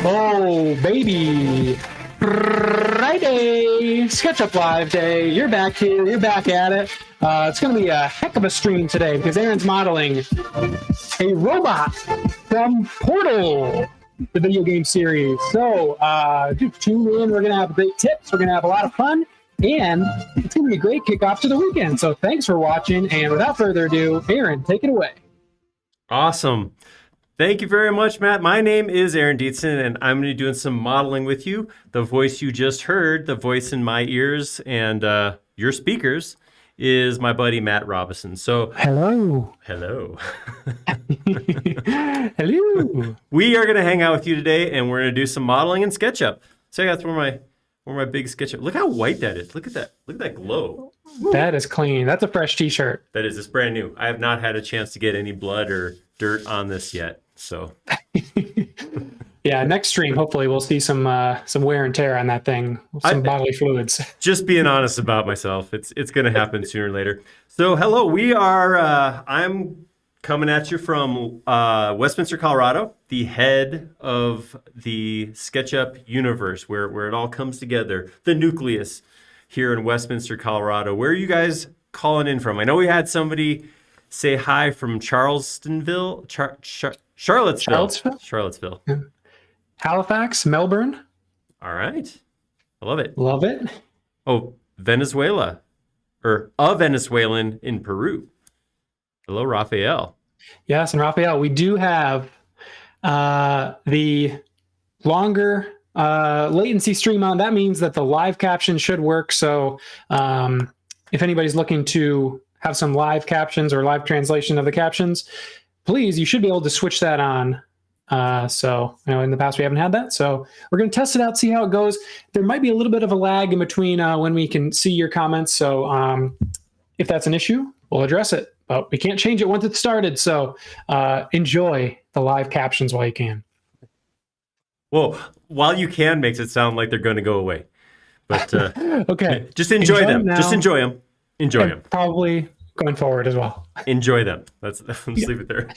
Oh, baby. Friday, SketchUp Live Day. You're back here. You're back at it. It's going to be a heck of a stream today because Aaron's modeling a robot from Portal, the video game series. So tune in. We're going to have great tips. We're going to have a lot of fun. And it's going to be a great kickoff to the weekend. So thanks for watching. And without further ado, Aaron, take it away. Awesome. Thank you very much, Matt. My name is Aaron Dietzen, and I'm going to be doing some modeling with you. The voice you just heard, the voice in my ears and your speakers, is my buddy Matt Robison. So, hello. Hello. Hello. We are going to hang out with you today, and we're going to do some modeling in SketchUp. So I got where my big SketchUp. Look how white that is. Look at that. Look at that glow. That is clean. That's a fresh t-shirt. That is. It's brand new. I have not had a chance to get any blood or dirt on this yet. So yeah, next stream hopefully we'll see some wear and tear on that thing, some bodily fluids. Just being honest about myself, it's going to happen sooner or later. So hello, we are I'm coming at you from Westminster, Colorado, the head of the SketchUp universe, where it all comes together, the nucleus here in Westminster, Colorado. Where are you guys calling in from? I know we had somebody say hi from Charlestonville, Charlottesville. Yeah. Halifax, Melbourne. All right. I love it. Love it. Oh, Venezuela, or a Venezuelan in Peru. Hello, Raphael. Yes, and Raphael, we do have the longer latency stream on. That means that the live caption should work. So if anybody's looking to have some live captions or live translation of the captions, please, you should be able to switch that on. So, in the past we haven't had that. So we're going to test it out, see how it goes. There might be a little bit of a lag in between when we can see your comments. So if that's an issue, we'll address it. But we can't change it once it's started. So enjoy the live captions while you can. Well, while you can makes it sound like they're going to go away. But okay, just enjoy them. Just enjoy them. Enjoy them. Probably going forward as well. Enjoy them. Let's leave it there.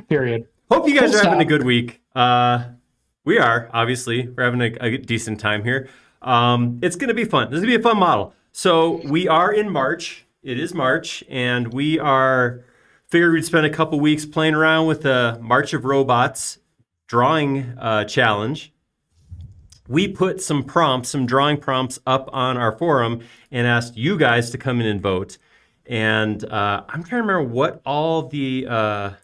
Period. Hope you guys are having a good week. We are, obviously. We're having a decent time here. It's going to be fun. This is going to be a fun model. So we are in March. It is March, and we figured we'd spend a couple weeks playing around with the March of Robots drawing challenge. We put some drawing prompts up on our forum and asked you guys to come in and vote. And I'm trying to remember what all the, let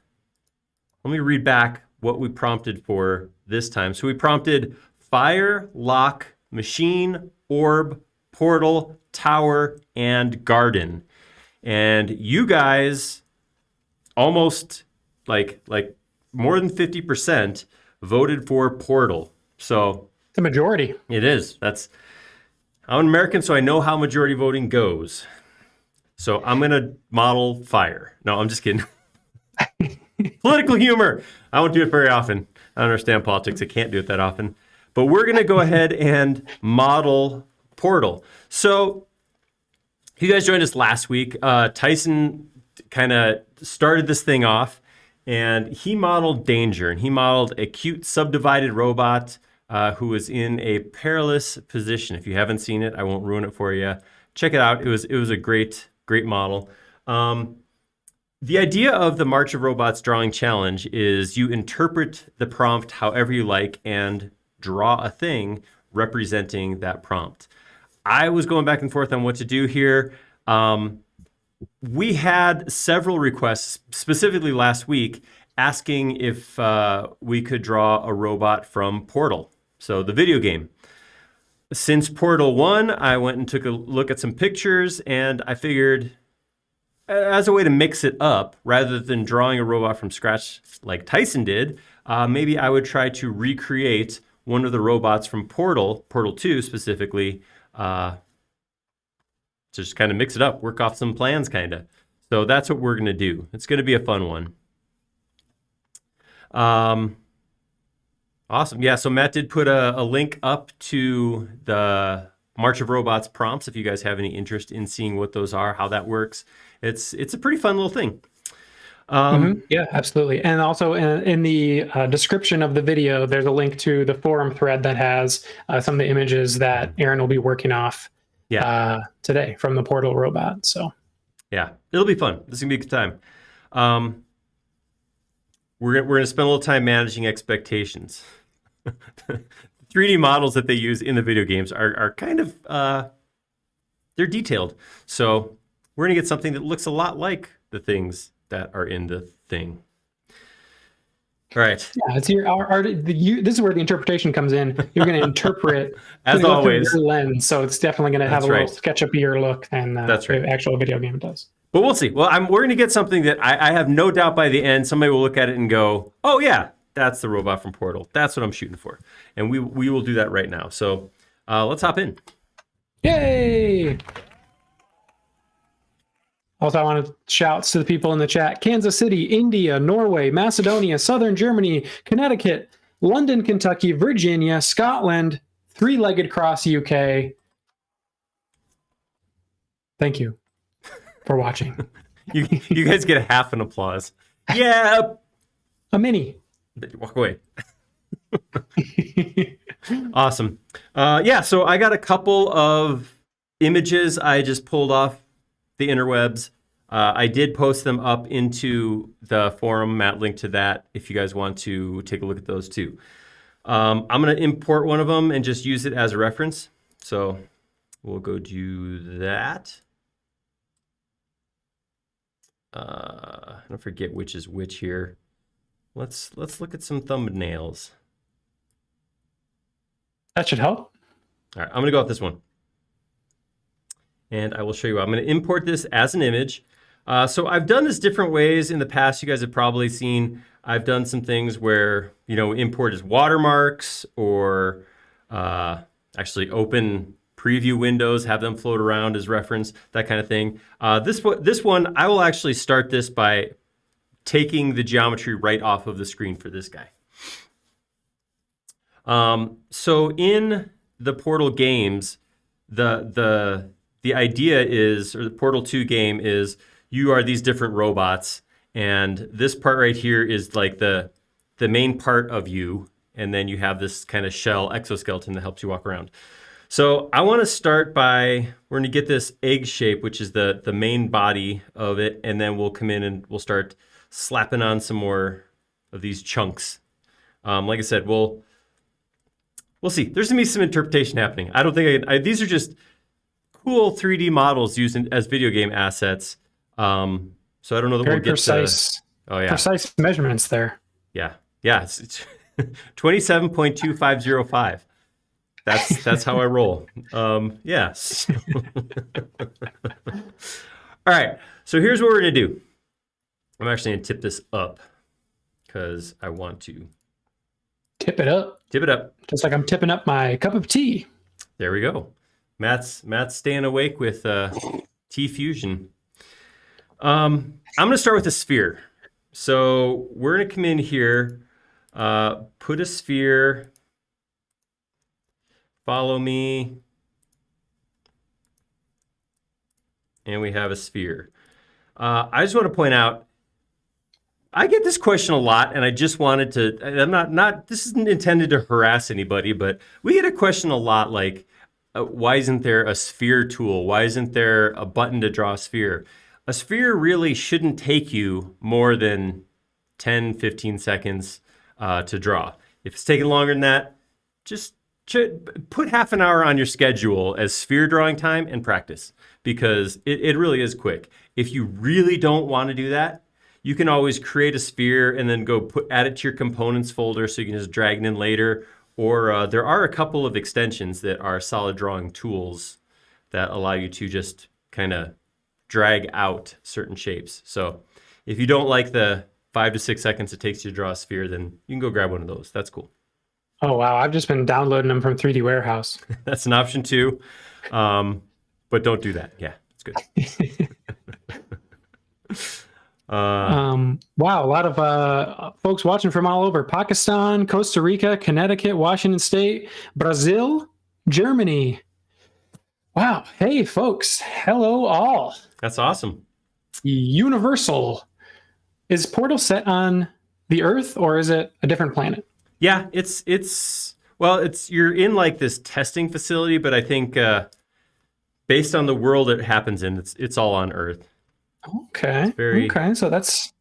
me read back what we prompted for this time. So we prompted fire, lock, machine, orb, portal, tower, and garden. And you guys almost like more than 50% voted for portal. So the majority. It is. I'm an American, so I know how majority voting goes. So I'm going to model fire. No, I'm just kidding. Political humor. I won't do it very often. I don't understand politics. I can't do it that often. But we're going to go ahead and model Portal. So you guys joined us last week. Tyson kind of started this thing off, and he modeled Danger. And he modeled a cute subdivided robot who was in a perilous position. If you haven't seen it, I won't ruin it for you. Check it out. It was a great model. The idea of the March of Robots drawing challenge is you interpret the prompt however you like and draw a thing representing that prompt. I was going back and forth on what to do here. We had several requests, specifically last week, asking if we could draw a robot from Portal, so the video game. Since Portal 1, I went and took a look at some pictures, and I figured as a way to mix it up, rather than drawing a robot from scratch like Tyson did, maybe I would try to recreate one of the robots from Portal 2 specifically, to just kind of mix it up, work off some plans kind of. So that's what we're going to do. It's going to be a fun one. Awesome. Yeah, so Matt did put a link up to the March of Robots prompts if you guys have any interest in seeing what those are, how that works. It's a pretty fun little thing. Yeah, absolutely. And also in the description of the video, there's a link to the forum thread that has some of the images that Aaron will be working off today from the Portal robot. So yeah, it'll be fun. This is gonna be a good time. We're gonna spend a little time managing expectations. 3D models that they use in the video games are kind of they're detailed. So we're gonna get something that looks a lot like the things that are in the thing. All right. yeah, it's this is where the interpretation comes in. You're going to interpret as always your lens, so it's definitely going to have a little SketchUp-ier look than the actual video game does. But we'll see. Well, we're going to get something that I have no doubt by the end somebody will look at it and go, "Oh yeah, that's the robot from Portal. That's what I'm shooting for." And we will do that right now. So let's hop in. Yay! Also, I want to shouts to the people in the chat: Kansas City, India, Norway, Macedonia, Southern Germany, Connecticut, London, Kentucky, Virginia, Scotland, Three-Legged Cross, UK. Thank you for watching. you guys get a half an applause. Yeah. A mini. Walk away. Awesome. Yeah, so I got a couple of images I just pulled off the interwebs. I did post them up into the forum. Matt linked to that if you guys want to take a look at those too. I'm going to import one of them and just use it as a reference. So we'll go do that. I don't forget which is which here. Let's look at some thumbnails. That should help. All right, I'm going to go with this one. And I will show you. I'm going to import this as an image. So I've done this different ways in the past. You guys have probably seen I've done some things where, import as watermarks or actually open preview windows, have them float around as reference, that kind of thing. This one, I will actually start this by taking the geometry right off of the screen for this guy. So in the Portal games, the idea is, or the Portal 2 game is, you are these different robots, and this part right here is like the main part of you, and then you have this kind of shell exoskeleton that helps you walk around. So I want to start by, we're going to get this egg shape, which is the main body of it, and then we'll come in and we'll start slapping on some more of these chunks. Like I said, we'll see. There's going to be some interpretation happening. I don't think these are just cool 3D models used as video game assets. So I don't know that Very we'll get precise. Precise measurements there. Yeah. It's 27.2505. That's how I roll. Yes. All right. So here's what we're gonna do. I'm actually gonna tip this up because I want to tip it up. Tip it up. Just like I'm tipping up my cup of tea. There we go. Matt's staying awake with tea fusion. I'm going to start with a sphere. So we're going to come in here, put a sphere, follow me, and we have a sphere. I just want to point out, I get this question a lot, and I just wanted to, I'm not this isn't intended to harass anybody, but we get a question a lot like, why isn't there a sphere tool? Why isn't there a button to draw a sphere? A sphere really shouldn't take you more than 10, 15 seconds to draw. If it's taking longer than that, just put half an hour on your schedule as sphere drawing time and practice, because it really is quick. If you really don't want to do that, you can always create a sphere and then go add it to your components folder so you can just drag it in later. Or there are a couple of extensions that are solid drawing tools that allow you to just kind of drag out certain shapes. So if you don't like the 5 to 6 seconds it takes you to draw a sphere, then you can go grab one of those. That's cool. Oh, wow. I've just been downloading them from 3D Warehouse. That's an option too. But don't do that. Yeah, it's good. Wow, a lot of folks watching from all over: Pakistan, Costa Rica, Connecticut, Washington State, Brazil, Germany. Wow. Hey, folks. Hello, all. That's awesome. Universal. Is Portal set on the Earth or is it a different planet? Yeah, it's you're in like this testing facility, but I think based on the world it happens in, it's all on Earth. It's Okay. very Okay. So that's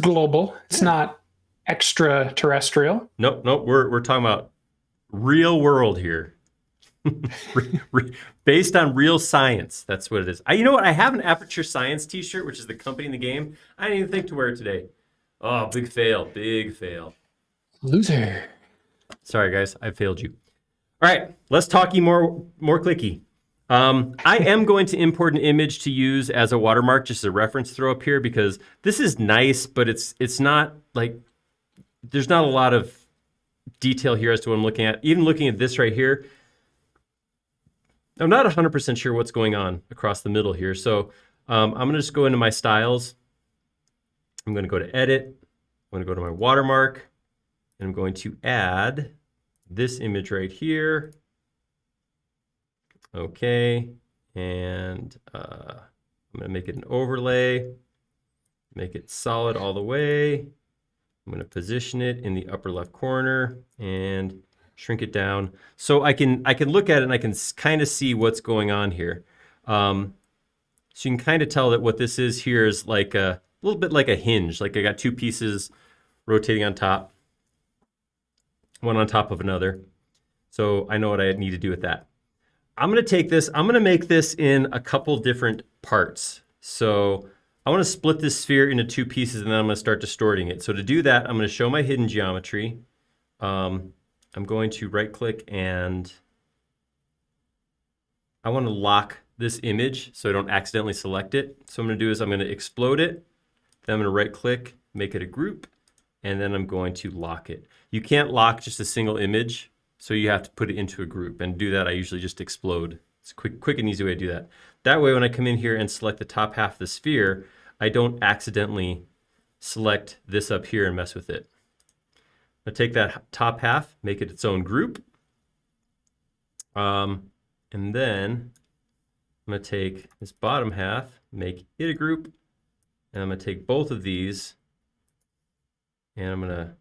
global. It's yeah. not extraterrestrial. Nope. We're talking about real world here. Based on real science. That's what it is. You know what? I have an Aperture Science t-shirt, which is the company in the game. I didn't even think to wear it today. Oh, big fail. Big fail. Loser. Sorry, guys. I failed you. All right. Let's talky more clicky. I am going to import an image to use as a watermark, just as a reference throw up here, because this is nice, but it's not like there's not a lot of detail here as to what I'm looking at. Even looking at this right here, I'm not 100% sure what's going on across the middle here. So I'm going to just go into my styles. I'm going to go to edit. I'm going to go to my watermark. And I'm going to add this image right here. Okay. And I'm going to make it an overlay. Make it solid all the way. I'm going to position it in the upper left corner and shrink it down so I can look at it and I can kind of see what's going on here. So you can kind of tell that what this is here is like a little bit like a hinge. Like I got two pieces rotating on top, one on top of another. So I know what I need to do with that. I'm going to take this, I'm going to make this in a couple different parts. So I want to split this sphere into two pieces and then I'm going to start distorting it. So to do that, I'm going to show my hidden geometry. I'm going to right click and I want to lock this image so I don't accidentally select it. So what I'm going to do is I'm going to explode it. Then I'm going to right click, make it a group, and then I'm going to lock it. You can't lock just a single image, so you have to put it into a group. And to do that, I usually just explode. It's a quick and easy way to do that. That way, when I come in here and select the top half of the sphere, I don't accidentally select this up here and mess with it. I'm going to take that top half, make it its own group. And then I'm going to take this bottom half, make it a group. And I'm going to take both of these and I'm going to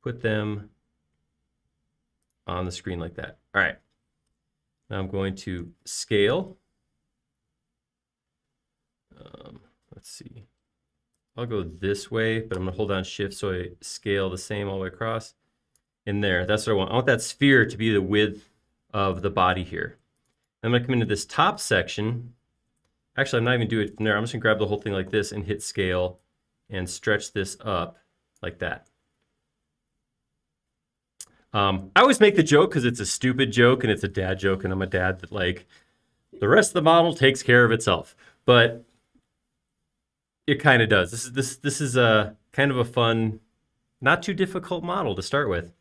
put them on the screen like that. All right. Now I'm going to scale. Let's see. I'll go this way, but I'm going to hold down shift so I scale the same all the way across. In there, that's what I want. I want that sphere to be the width of the body here. I'm going to come into this top section. Actually, I'm not even doing it from there. I'm just going to grab the whole thing like this and hit scale and stretch this up like that. I always make the joke because it's a stupid joke and it's a dad joke, and I'm a dad that like the rest of the model takes care of itself. But it kind of does. This is a kind of a fun, not too difficult model to start with.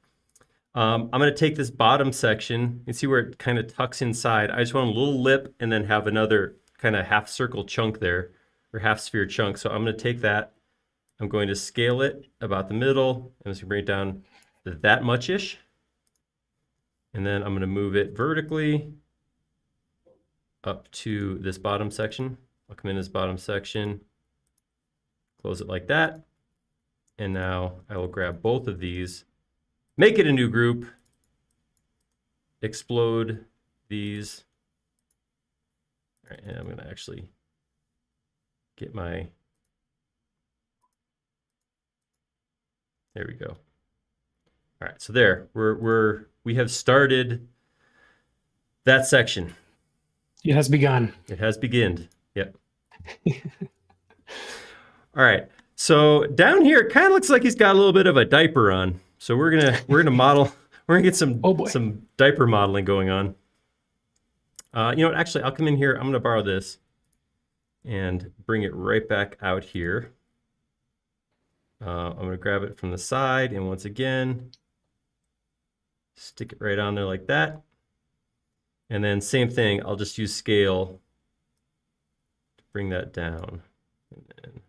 I'm going to take this bottom section. You see where it kind of tucks inside. I just want a little lip and then have another kind of half circle chunk there, or half sphere chunk. So I'm going to take that. I'm going to scale it about the middle. I'm just going to bring it down that much-ish. And then I'm going to move it vertically up to this bottom section. I'll come in this bottom section, close it like that. And now I will grab both of these, make it a new group, explode these. All right, and I'm going to actually get my, there we go. All right, so there, we have started that section. It has begun. It has beginned. Yep. All right. So down here, it kind of looks like he's got a little bit of a diaper on. So we're gonna model. We're gonna get some diaper modeling going on. You know what? Actually, I'll come in here. I'm gonna borrow this and bring it right back out here. I'm gonna grab it from the side, and once again, stick it right on there like that. And then same thing. I'll just use scale to bring that down. And then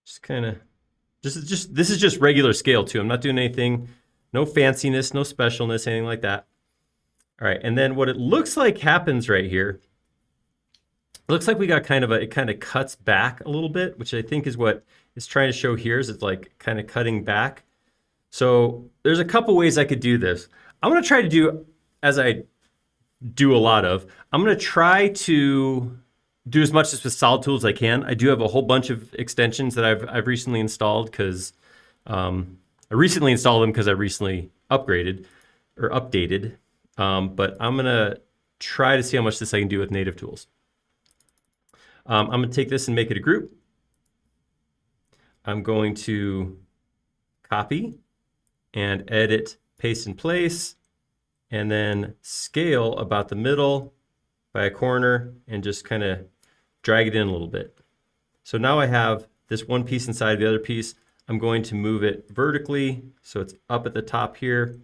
just kind of, this is just regular scale too. I'm not doing anything No fanciness, no specialness, anything like that. All right, and then what it looks like happens right here, it looks like we got it kind of cuts back a little bit, which I think is what it's trying to show here, is it's like kind of cutting back. So there's a couple ways I could do this. I'm gonna try to do, as I do a lot of, I'm gonna try to do as much as with solid tools as I can. I do have a whole bunch of extensions that I've recently installed because I recently installed them because I recently upgraded or updated. But I'm gonna try to see how much this I can do with native tools. I'm gonna take this and make it a group. I'm going to copy and edit, paste in place, and then scale about the middle by a corner and just kind of drag it in a little bit. So now I have this one piece inside the other piece. I'm going to move it vertically so it's up at the top here,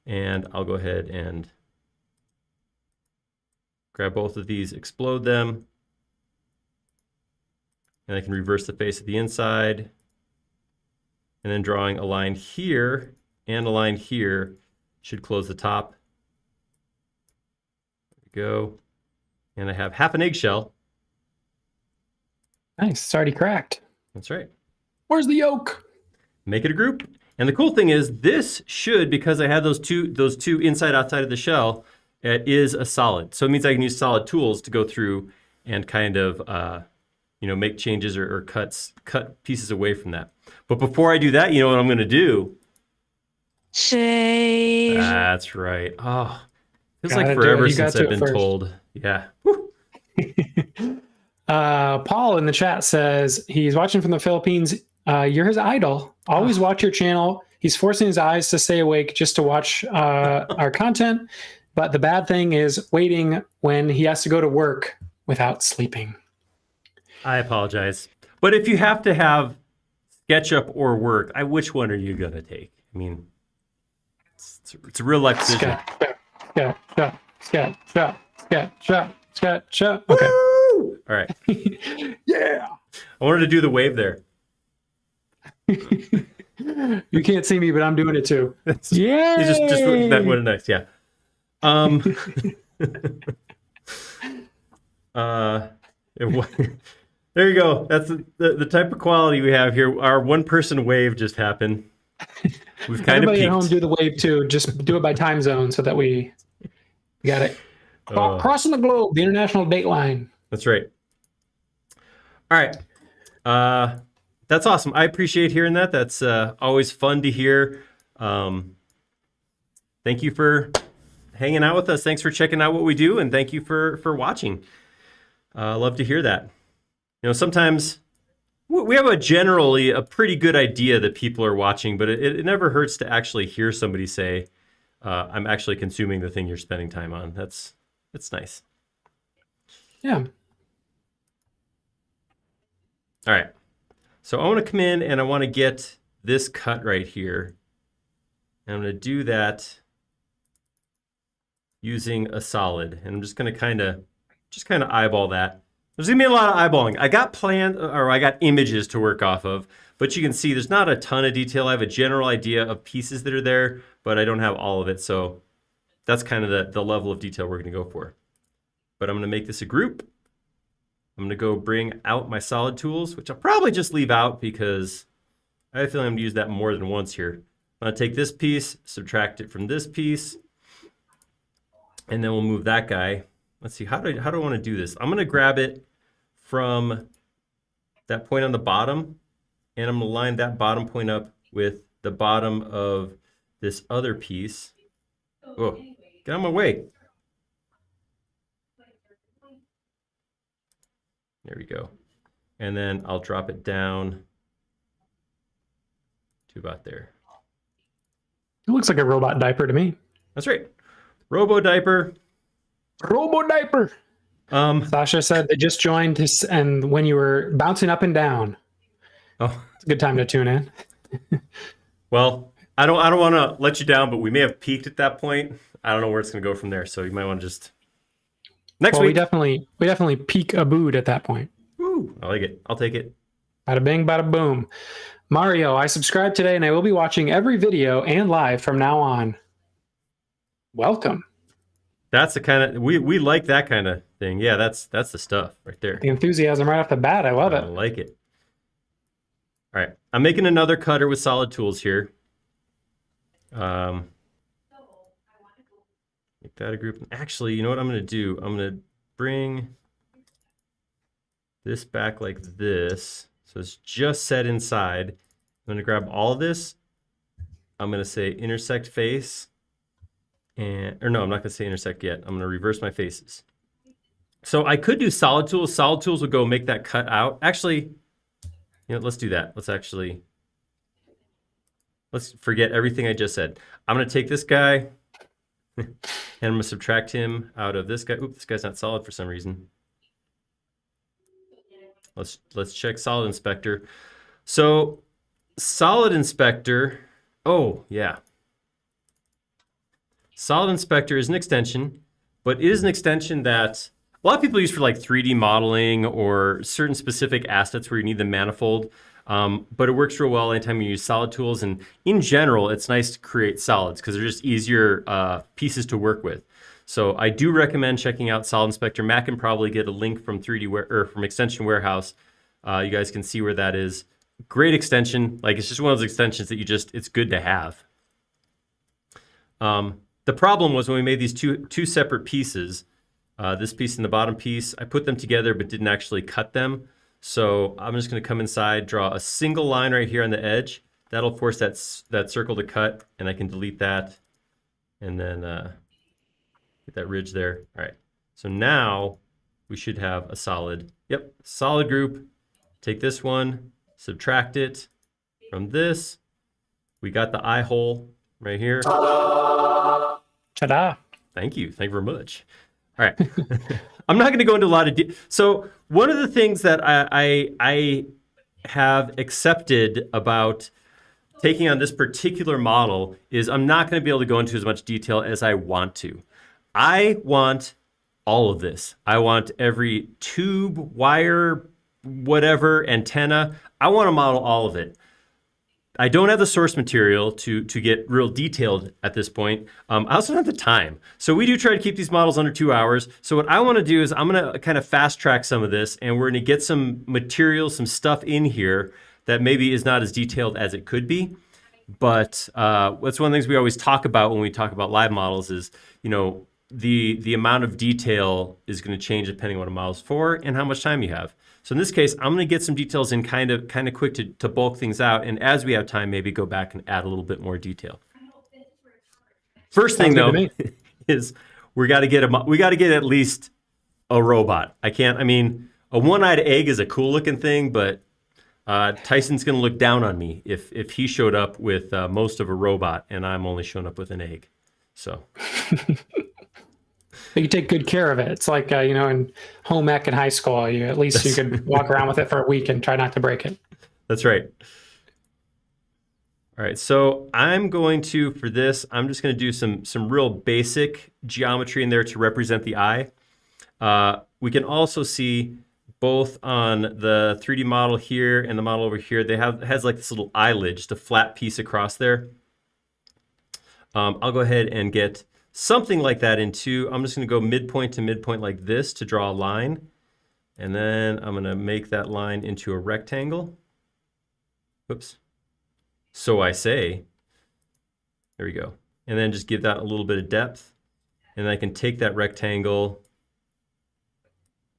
and I'll go ahead and grab both of these, explode them, and I can reverse the face of the inside, and then drawing a line here and a line here should close the top. There we go. And I have half an eggshell. Nice. It's already cracked. That's right. Where's the yolk? Make it a group. And the cool thing is this should, because I have those two inside outside of the shell, it is a solid. So it means I can use solid tools to go through and kind of make changes or cut pieces away from that. But before I do that, you know what I'm going to do? Shave. That's right. Oh, feels Gotta like do forever it. You since got to I've it been first. told. Yeah. Woo. Paul in the chat says he's watching from the Philippines. You're his idol. Always watch your channel. He's forcing his eyes to stay awake just to watch our content. But the bad thing is waiting when he has to go to work without sleeping. I apologize. But if you have to have SketchUp or work, which one are you going to take? I mean, it's a real life decision. SketchUp. Okay. Woo! All right. Yeah. I wanted to do the wave there. You can't see me, but I'm doing it too. Yeah. Just that would nice. Yeah. There you go. That's the type of quality we have here. Our one-person wave just happened. We've kind Everybody of at home peaked. do the wave too. Just do it by time zone so that we got it. Crossing the globe, the international date line. That's right. All right. That's awesome. I appreciate hearing that. That's always fun to hear. Thank you for hanging out with us. Thanks for checking out what we do, and thank you for watching. Love to hear that. You know, sometimes we have generally a pretty good idea that people are watching, but it never hurts to actually hear somebody say, I'm actually consuming the thing you're spending time on. That's nice. Yeah. All right. So I want to come in and I want to get this cut right here. And I'm going to do that using a solid. And I'm just going to kind of eyeball that. There's going to be a lot of eyeballing. I got images to work off of, but you can see there's not a ton of detail. I have a general idea of pieces that are there, but I don't have all of it. So that's kind of the level of detail we're going to go for. But I'm going to make this a group. I'm going to go bring out my solid tools, which I'll probably just leave out because I have a feeling I'm going to use that more than once here. I'm going to take this piece, subtract it from this piece, and then we'll move that guy. Let's see, how do I want to do this? I'm going to grab it from that point on the bottom, and I'm going to line that bottom point up with the bottom of this other piece. Oh, get out of my way. There we go. And then I'll drop it down to about there. It looks like a robot diaper to me. That's right. Robo diaper. Robo diaper. Sasha said they just joined this, and when you were bouncing up and down. Oh, It's a good time to tune in. well, I don't want to let you down, but we may have peaked at that point. I don't know where it's going to go from there, so you might want to just next week. We definitely peak a boot at that point. Woo, I like it. I'll take it. Bada bing, bada boom. Mario, I subscribed today and I will be watching every video and live from now on. Welcome. That's the kind of we like that kind of thing. Yeah, that's the stuff right there. The enthusiasm right off the bat. I love I it. like it. All right, I'm making another cutter with solid tools here. Make that a group. Actually, you know what I'm going to do? I'm going to bring this back like this. So it's just set inside. I'm going to grab all of this. I'm going to say intersect face. Or no, I'm not going to say intersect yet. I'm going to reverse my faces. So I could do solid tools. Solid tools would go make that cut out. Actually, let's do that. Let's forget everything I just said. I'm going to take this guy and I'm going to subtract him out of this guy. Oop, this guy's not solid for some reason. Let's check solid inspector. So solid inspector, oh yeah. Solid inspector is an extension, but it is an extension that a lot of people use for like 3D modeling or certain specific assets where you need the manifold. But it works real well anytime you use solid tools. And in general, it's nice to create solids because they're just easier pieces to work with. So I do recommend checking out Solid Inspector. Matt can probably get a link from from Extension Warehouse. You guys can see where that is. Great extension. Like it's just one of those extensions that it's good to have. The problem was when we made these two separate pieces, this piece and the bottom piece, I put them together but didn't actually cut them. So I'm just going to come inside, draw a single line right here on the edge. That'll force that circle to cut, and I can delete that, and then get that ridge there. All right. So now we should have a solid. Yep, solid group. Take this one, subtract it from this. We got the eye hole right here. Ta-da. Thank you. Thank you very much. All right. I'm not going to go into a lot of So one of the things that I have accepted about taking on this particular model is I'm not going to be able to go into as much detail as I want to. I want all of this. I want every tube, wire, whatever, antenna. I want to model all of it. I don't have the source material to get real detailed at this point. I also don't have the time. So we do try to keep these models under 2 hours. So what I want to do is I'm going to kind of fast track some of this, and we're going to get some material, some stuff in here that maybe is not as detailed as it could be. But that's one of the things we always talk about when we talk about live models is, the amount of detail is going to change depending on what a model's for and how much time you have. So in this case, I'm going to get some details in kind of quick to bulk things out, and as we have time, maybe go back and add a little bit more detail. First thing though is we got to get at least a robot. A one-eyed egg is a cool looking thing, but Tyson's going to look down on me if he showed up with most of a robot and I'm only showing up with an egg. So. You take good care of it. It's like, in home ec in high school, you could walk around with it for a week and try not to break it. That's right. All right, so I'm going to, for this, I'm just going to do some real basic geometry in there to represent the eye. We can also see both on the 3D model here and the model over here, it has like this little eyelid, just a flat piece across there. I'll go ahead and get something like that into, I'm just going to go midpoint to midpoint like this to draw a line. And then I'm going to make that line into a rectangle. Whoops. So I say. There we go. And then just give that a little bit of depth. And I can take that rectangle.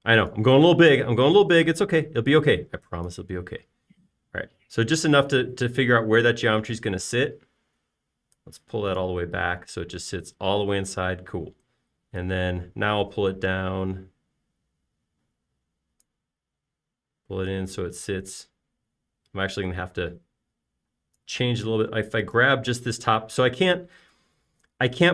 I know, I'm going a little big. It's okay. It'll be okay. I promise it'll be okay. All right. So just enough to figure out where that geometry is going to sit. Let's pull that all the way back so it just sits all the way inside. Cool. And then now I'll pull it down. Pull it in so it sits. I'm actually going to have to change it a little bit. If I grab just this top, so I can't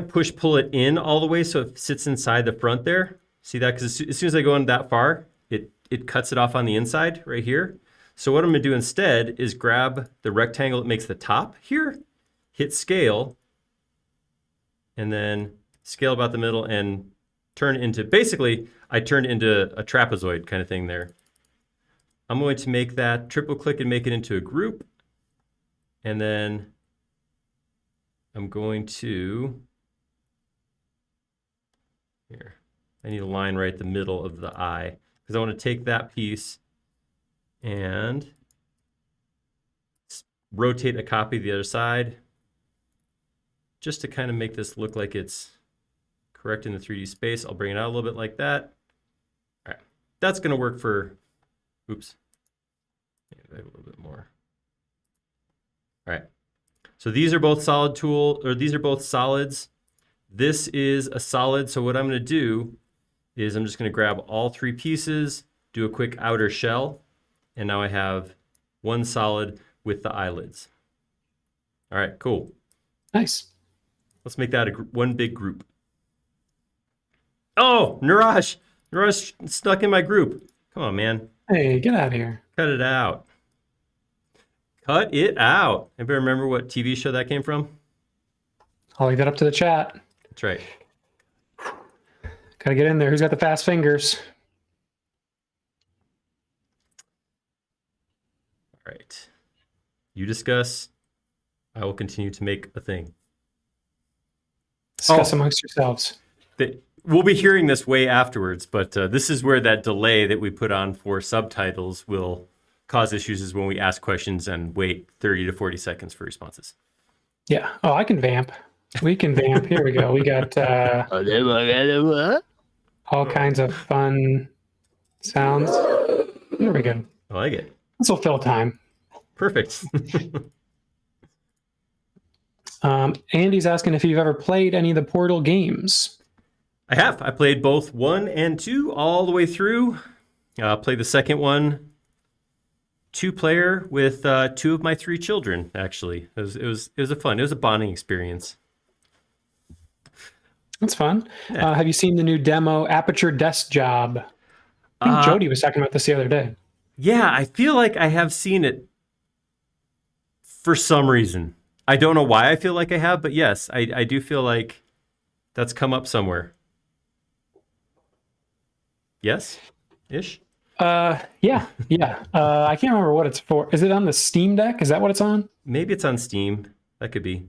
pull it in all the way so it sits inside the front there. See that? Because as soon as I go in that far, it cuts it off on the inside right here. So what I'm going to do instead is grab the rectangle that makes the top here, hit scale, and then scale about the middle and turn into, basically, I turned into a trapezoid kind of thing there. I'm going to make that, triple click and make it into a group. And then I'm going to, here, I need a line right in the middle of the eye because I want to take that piece and rotate a copy of the other side just to kind of make this look like it's correct in the 3D space. I'll bring it out a little bit like that. All right, that's going to work for, oops, maybe a little bit more. All right, so these are both these are both solids. This is a solid, so what I'm going to do is I'm just going to grab all 3 pieces, do a quick outer shell, and now I have one solid with the eyelids. All right, cool. Nice. Let's make that one big group. Oh, Niraj! Niraj stuck in my group. Come on, man. Hey, get out of here. Cut it out. Cut it out. Anybody remember what TV show that came from? I'll leave that up to the chat. That's right. Gotta get in there. Who's got the fast fingers? All right. You discuss. I will continue to make a thing. Discuss amongst yourselves. We'll be hearing this way afterwards, but this is where that delay that we put on for subtitles will cause issues, is when we ask questions and wait 30 to 40 seconds for responses. Yeah. Oh, I can vamp. We can vamp. Here we go. We got all kinds of fun sounds. There we go. I like it. This will fill time. Perfect. Andy's asking if you've ever played any of the Portal games. I have. I played both 1 and 2 all the way through. Played the second one 2-player with 2 of my 3 children. Actually, it was a bonding experience. That's fun. Yeah. Have you seen the new demo, Aperture Desk Job? I think Jody was talking about this the other day. Yeah, I feel like I have seen it for some reason. I don't know why I feel like I have, but yes, I do feel like that's come up somewhere. Yes? Ish? Yeah. I can't remember what it's for. Is it on the Steam Deck? Is that what it's on? Maybe it's on Steam. That could be.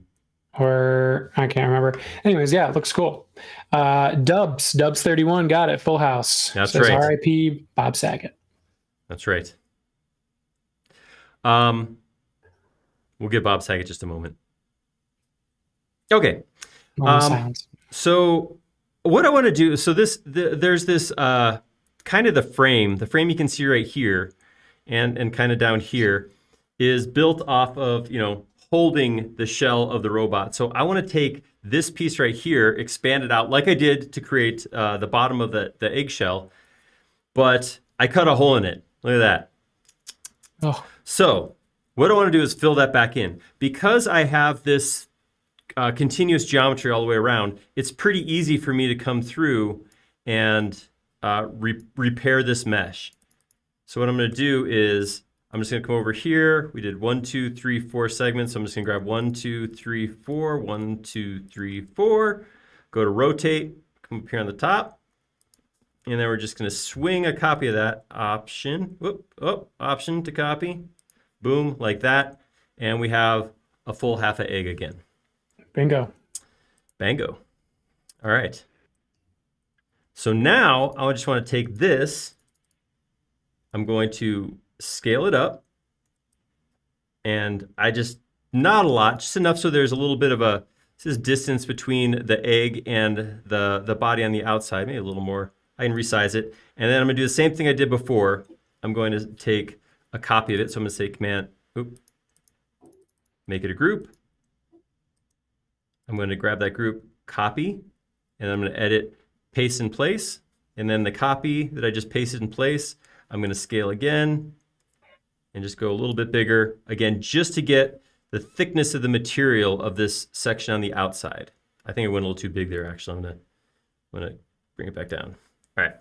Or I can't remember. Anyways, yeah, it looks cool. Dubs31 got it. Full House. That's Says right. R.I.P. Bob Saget. That's right. We'll give Bob Saget just a moment. Okay. Moment of silence. So what I want to do, so there's this kind of the frame you can see right here and kind of down here is built off of, holding the shell of the robot. So I want to take this piece right here, expand it out like I did to create the bottom of the eggshell, but I cut a hole in it. Look at that. Oh. So what I want to do is fill that back in. Because I have this continuous geometry all the way around, it's pretty easy for me to come through and repair this mesh. So what I'm going to do is I'm just going to come over here. We did 1, 2, 3, 4 segments. So I'm just going to grab 1, 2, 3, 4, 1, 2, 3, 4. Go to rotate, come up here on the top. And then we're just going to swing a copy of that option. Option to copy. Boom, like that. And we have a full half an egg again. Bingo. Bango. All right. So now I just want to take this. I'm going to scale it up. And not a lot, just enough so there's a little bit of distance between the egg and the body on the outside, maybe a little more. I can resize it. And then I'm going to do the same thing I did before. I'm going to take a copy of it. So I'm going to say Command, make it a group. I'm going to grab that group, copy, and I'm going to edit, paste in place. And then the copy that I just pasted in place, I'm going to scale again and just go a little bit bigger. Again, just to get the thickness of the material of this section on the outside. I think it went a little too big there, actually. I'm going to bring it back down. All right.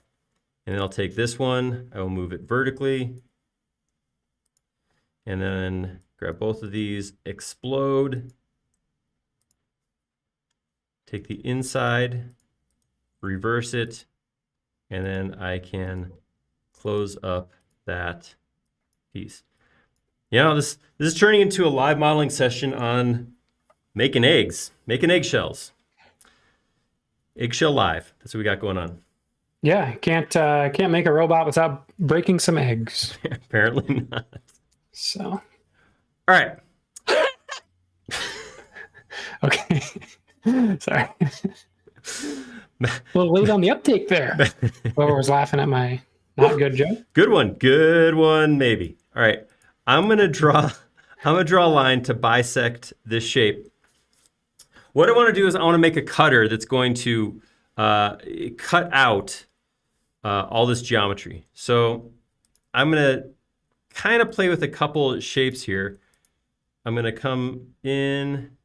And then I'll take this one. I will move it vertically. And then grab both of these, explode. Take the inside, reverse it, and then I can close up that piece. this is turning into a live modeling session on making eggs, making eggshells. Eggshell live. That's what we got going on. Yeah, can't make a robot without breaking some eggs. Apparently not. So, All right. okay. Sorry. A little late on the uptake there. Whoever was laughing at my not good joke. Good one, maybe. All right. I'm gonna draw a line to bisect this shape. What I want to do is I want to make a cutter that's going to cut out all this geometry. So I'm going to kind of play with a couple shapes here. I'm going to come in,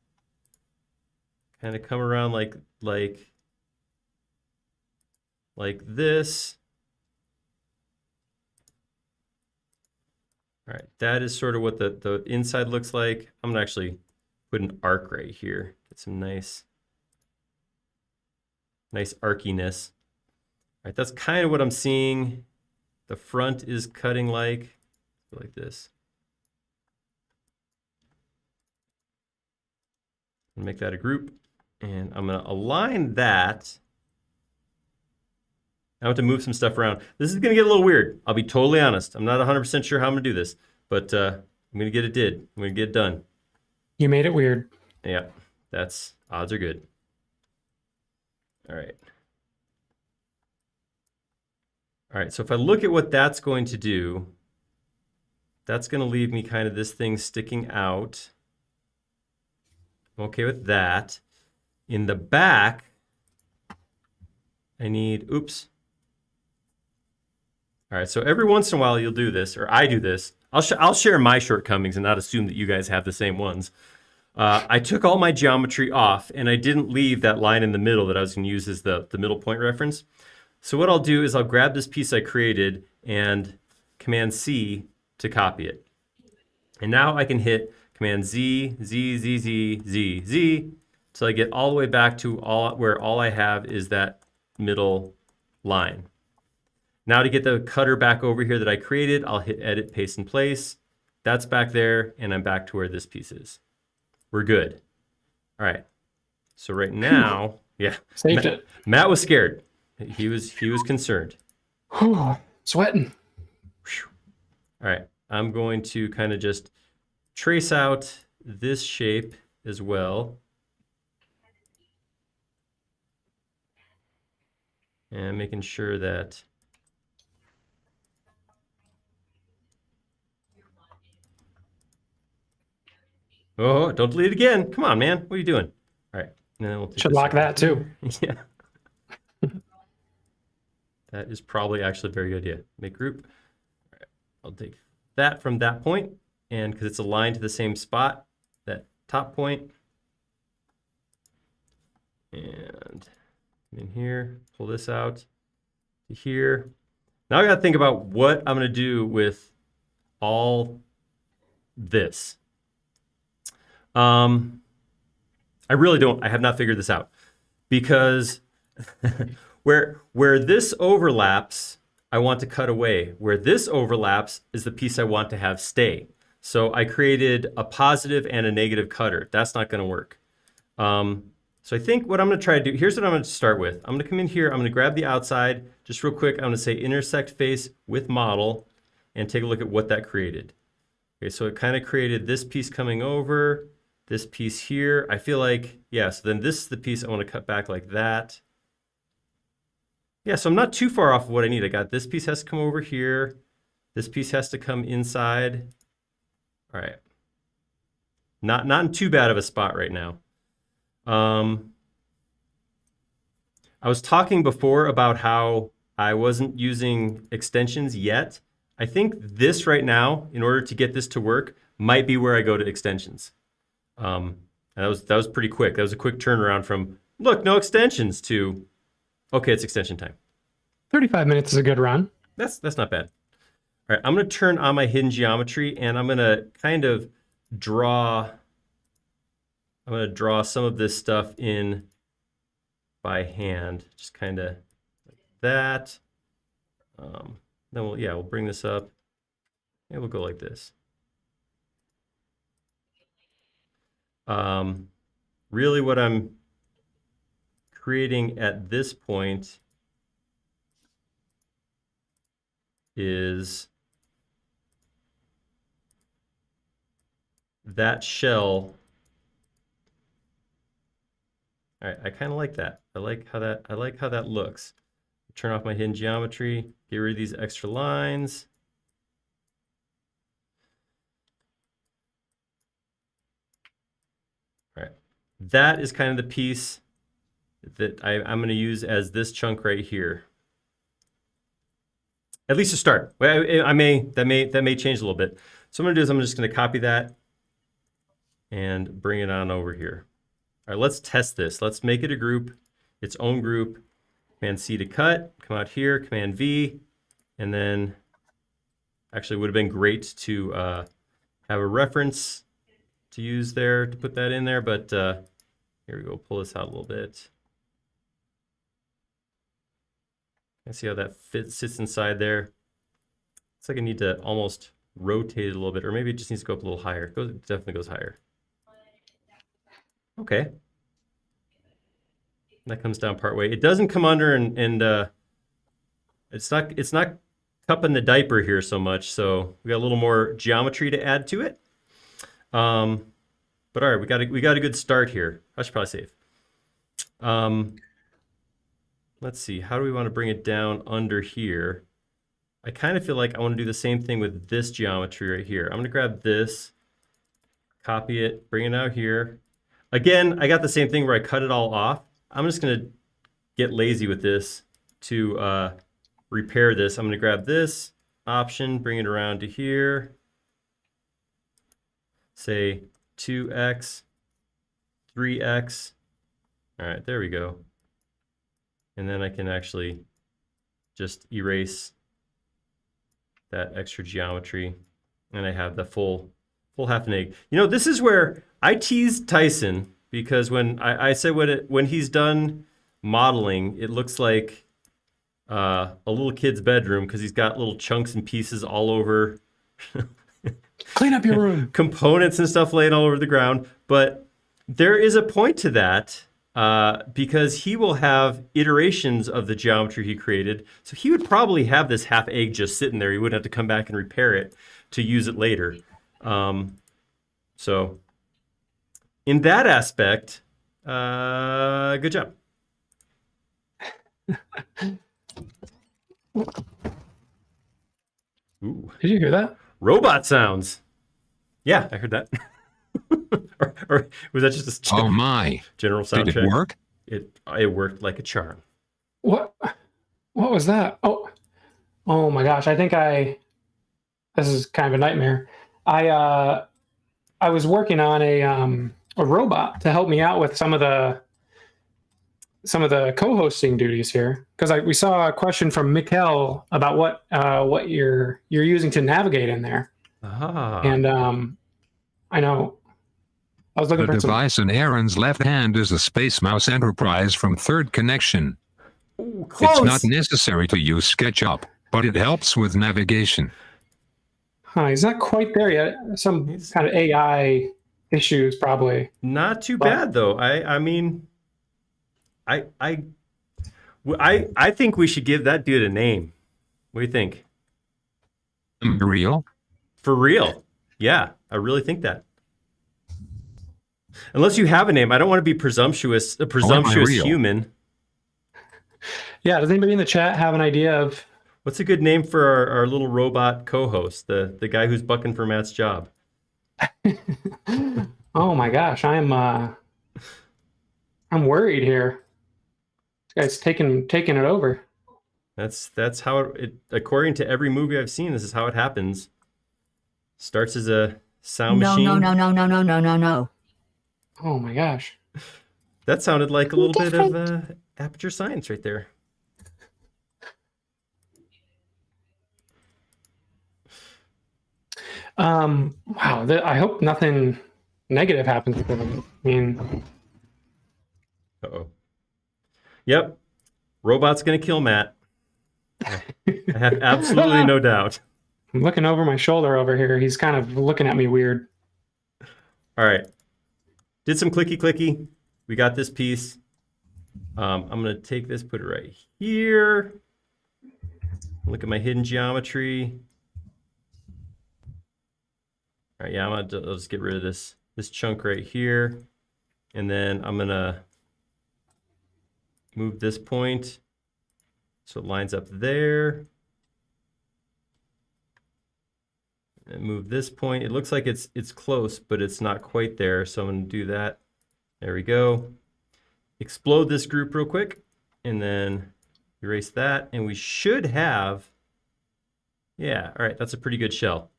kind of come around like this. All right, that is sort of what the inside looks like. I'm going to actually put an arc right here. Get some nice arciness. All right, that's kind of what I'm seeing. The front is cutting like this. Make that a group, and I'm going to align that. I have to move some stuff around. This is going to get a little weird. I'll be totally honest. I'm not 100% sure how I'm going to do this, but I'm going to get it did. I'm going to get it done. You made it weird. Yeah, that's odds are good. All right. All right, so if I look at what that's going to do, that's going to leave me kind of this thing sticking out. I'm okay with that. In the back, I need, oops. All right, so every once in a while you'll do this, or I do this. I'll share my shortcomings and not assume that you guys have the same ones. I took all my geometry off, and I didn't leave that line in the middle that I was going to use as the middle point reference. So what I'll do is I'll grab this piece I created and Command-C to copy it. And now I can hit Command-Z, Z, Z, Z, Z, Z, till I get all the way back to where all I have is that middle line. Now to get the cutter back over here that I created, I'll hit Edit, Paste in Place. That's back there, and I'm back to where this piece is. We're good. All right. So right now, yeah, Saved it. Matt was scared. He was concerned. Whew, sweating. All right. I'm going to kind of just trace out this shape as well. And making sure that oh, don't delete it again. Come on, man. What are you doing? All right. And then we'll take Should lock that too. Yeah. That is probably actually a very good idea. Make group. All right. I'll take that from that point, and because it's aligned to the same spot, that top point. And in here, pull this out to here. Now I got to think about what I'm going to do with all this. I really don't. I have not figured this out because where this overlaps, I want to cut away. Where this overlaps is the piece I want to have stay. So I created a positive and a negative cutter. That's not going to work. So I think what I'm going to try to do, here's what I'm going to start with. I'm going to come in here. I'm going to grab the outside. Just real quick, I'm going to say intersect face with model and take a look at what that created. Okay, so it kind of created this piece coming over, this piece here. I feel like, yeah, so then this is the piece I want to cut back like that. Yeah, so I'm not too far off of what I need. I got this piece has to come over here. This piece has to come inside. All right. Not in too bad of a spot right now. I was talking before about how I wasn't using extensions yet. I think this right now, in order to get this to work, might be where I go to extensions. And that was pretty quick. That was a quick turnaround from, look, no extensions to, okay, it's extension time. 35 minutes is a good run. That's not bad. All right, I'm going to turn on my hidden geometry, and I'm going to kind of draw some of this stuff in by hand, just kind of like that. Then we'll bring this up, and we'll go like this. Really what I'm creating at this point is that shell. All right, I kind of like that. I like how that looks. Turn off my hidden geometry, get rid of these extra lines. All right, that is kind of the piece that I'm going to use as this chunk right here. At least to start. That may change a little bit. So what I'm going to do is I'm just going to copy that and bring it on over here. All right, let's test this. Let's make it a group, its own group. Command C to cut, come out here, Command V, and then actually it would have been great to have a reference to use there to put that in there, but here we go, pull this out a little bit. I see how that sits inside there. Looks like I need to almost rotate it a little bit, or maybe it just needs to go up a little higher. It definitely goes higher. Okay. That comes down part way. It doesn't come under and it's not cupping the diaper here so much. So we got a little more geometry to add to it. But all right, we got a good start here. I should probably save. Let's see. How do we want to bring it down under here? I kind of feel like I want to do the same thing with this geometry right here. I'm going to grab this, copy it, bring it out here. Again, I got the same thing where I cut it all off. I'm just going to get lazy with this to repair this. I'm going to grab this option, bring it around to here. Say 2x, 3x. All right, there we go. And then I can actually just erase that extra geometry. And I have the full half an egg. You know, this is where I teased Tyson, because when I said when he's done modeling, it looks like a little kid's bedroom because he's got little chunks and pieces all over. Clean up your room. Components and stuff laying all over the ground. But there is a point to that because he will have iterations of the geometry he created. So he would probably have this half egg just sitting there. He wouldn't have to come back and repair it to use it later. So in that aspect, good job. Ooh. Did you hear that? Robot sounds. Yeah, I heard that. or was that just a Oh my! general sound Did check? it work? It worked like a charm. What was that? Oh my gosh! I think this is kind of a nightmare. I was working on a robot to help me out with some of the co-hosting duties here, because we saw a question from Mikkel about what you're using to navigate in there. Ah. And I know I was looking The for device in Aaron's left hand is a Space Mouse Enterprise from Third Connection. Ooh, close. It's not necessary to use SketchUp, but it helps with navigation. He's not quite there yet. Some kind of AI issues, probably. Not too bad though. I mean, I think we should give that dude a name. What do you think? Real? For real? Yeah, I really think that. Unless you have a name, I don't want to be presumptuous. A presumptuous human. Yeah. Does anybody in the chat have an idea of what's a good name for our little robot co-host, the guy who's bucking for Matt's job? Oh my gosh, I'm worried here. This guy's taking it over. That's how it according to every movie I've seen, this is how it happens. Starts as a sound machine. No. Oh my gosh. That sounded like a little bit of Aperture Science right there. Wow. I hope nothing negative happens with them. I mean, Uh-oh. Yep. Robot's gonna kill Matt. I have absolutely no doubt. I'm looking over my shoulder over here. He's kind of looking at me weird. All right. did some clicky. We got this piece. I'm going to take this, put it right here. Look at my hidden geometry. All right, yeah, I'll just get rid of this chunk right here. And then I'm going to move this point so it lines up there. And move this point. It looks like it's close, but it's not quite there. So I'm going to do that. There we go. Explode this group real quick, and then erase that. And we should have, yeah, all right, that's a pretty good shell.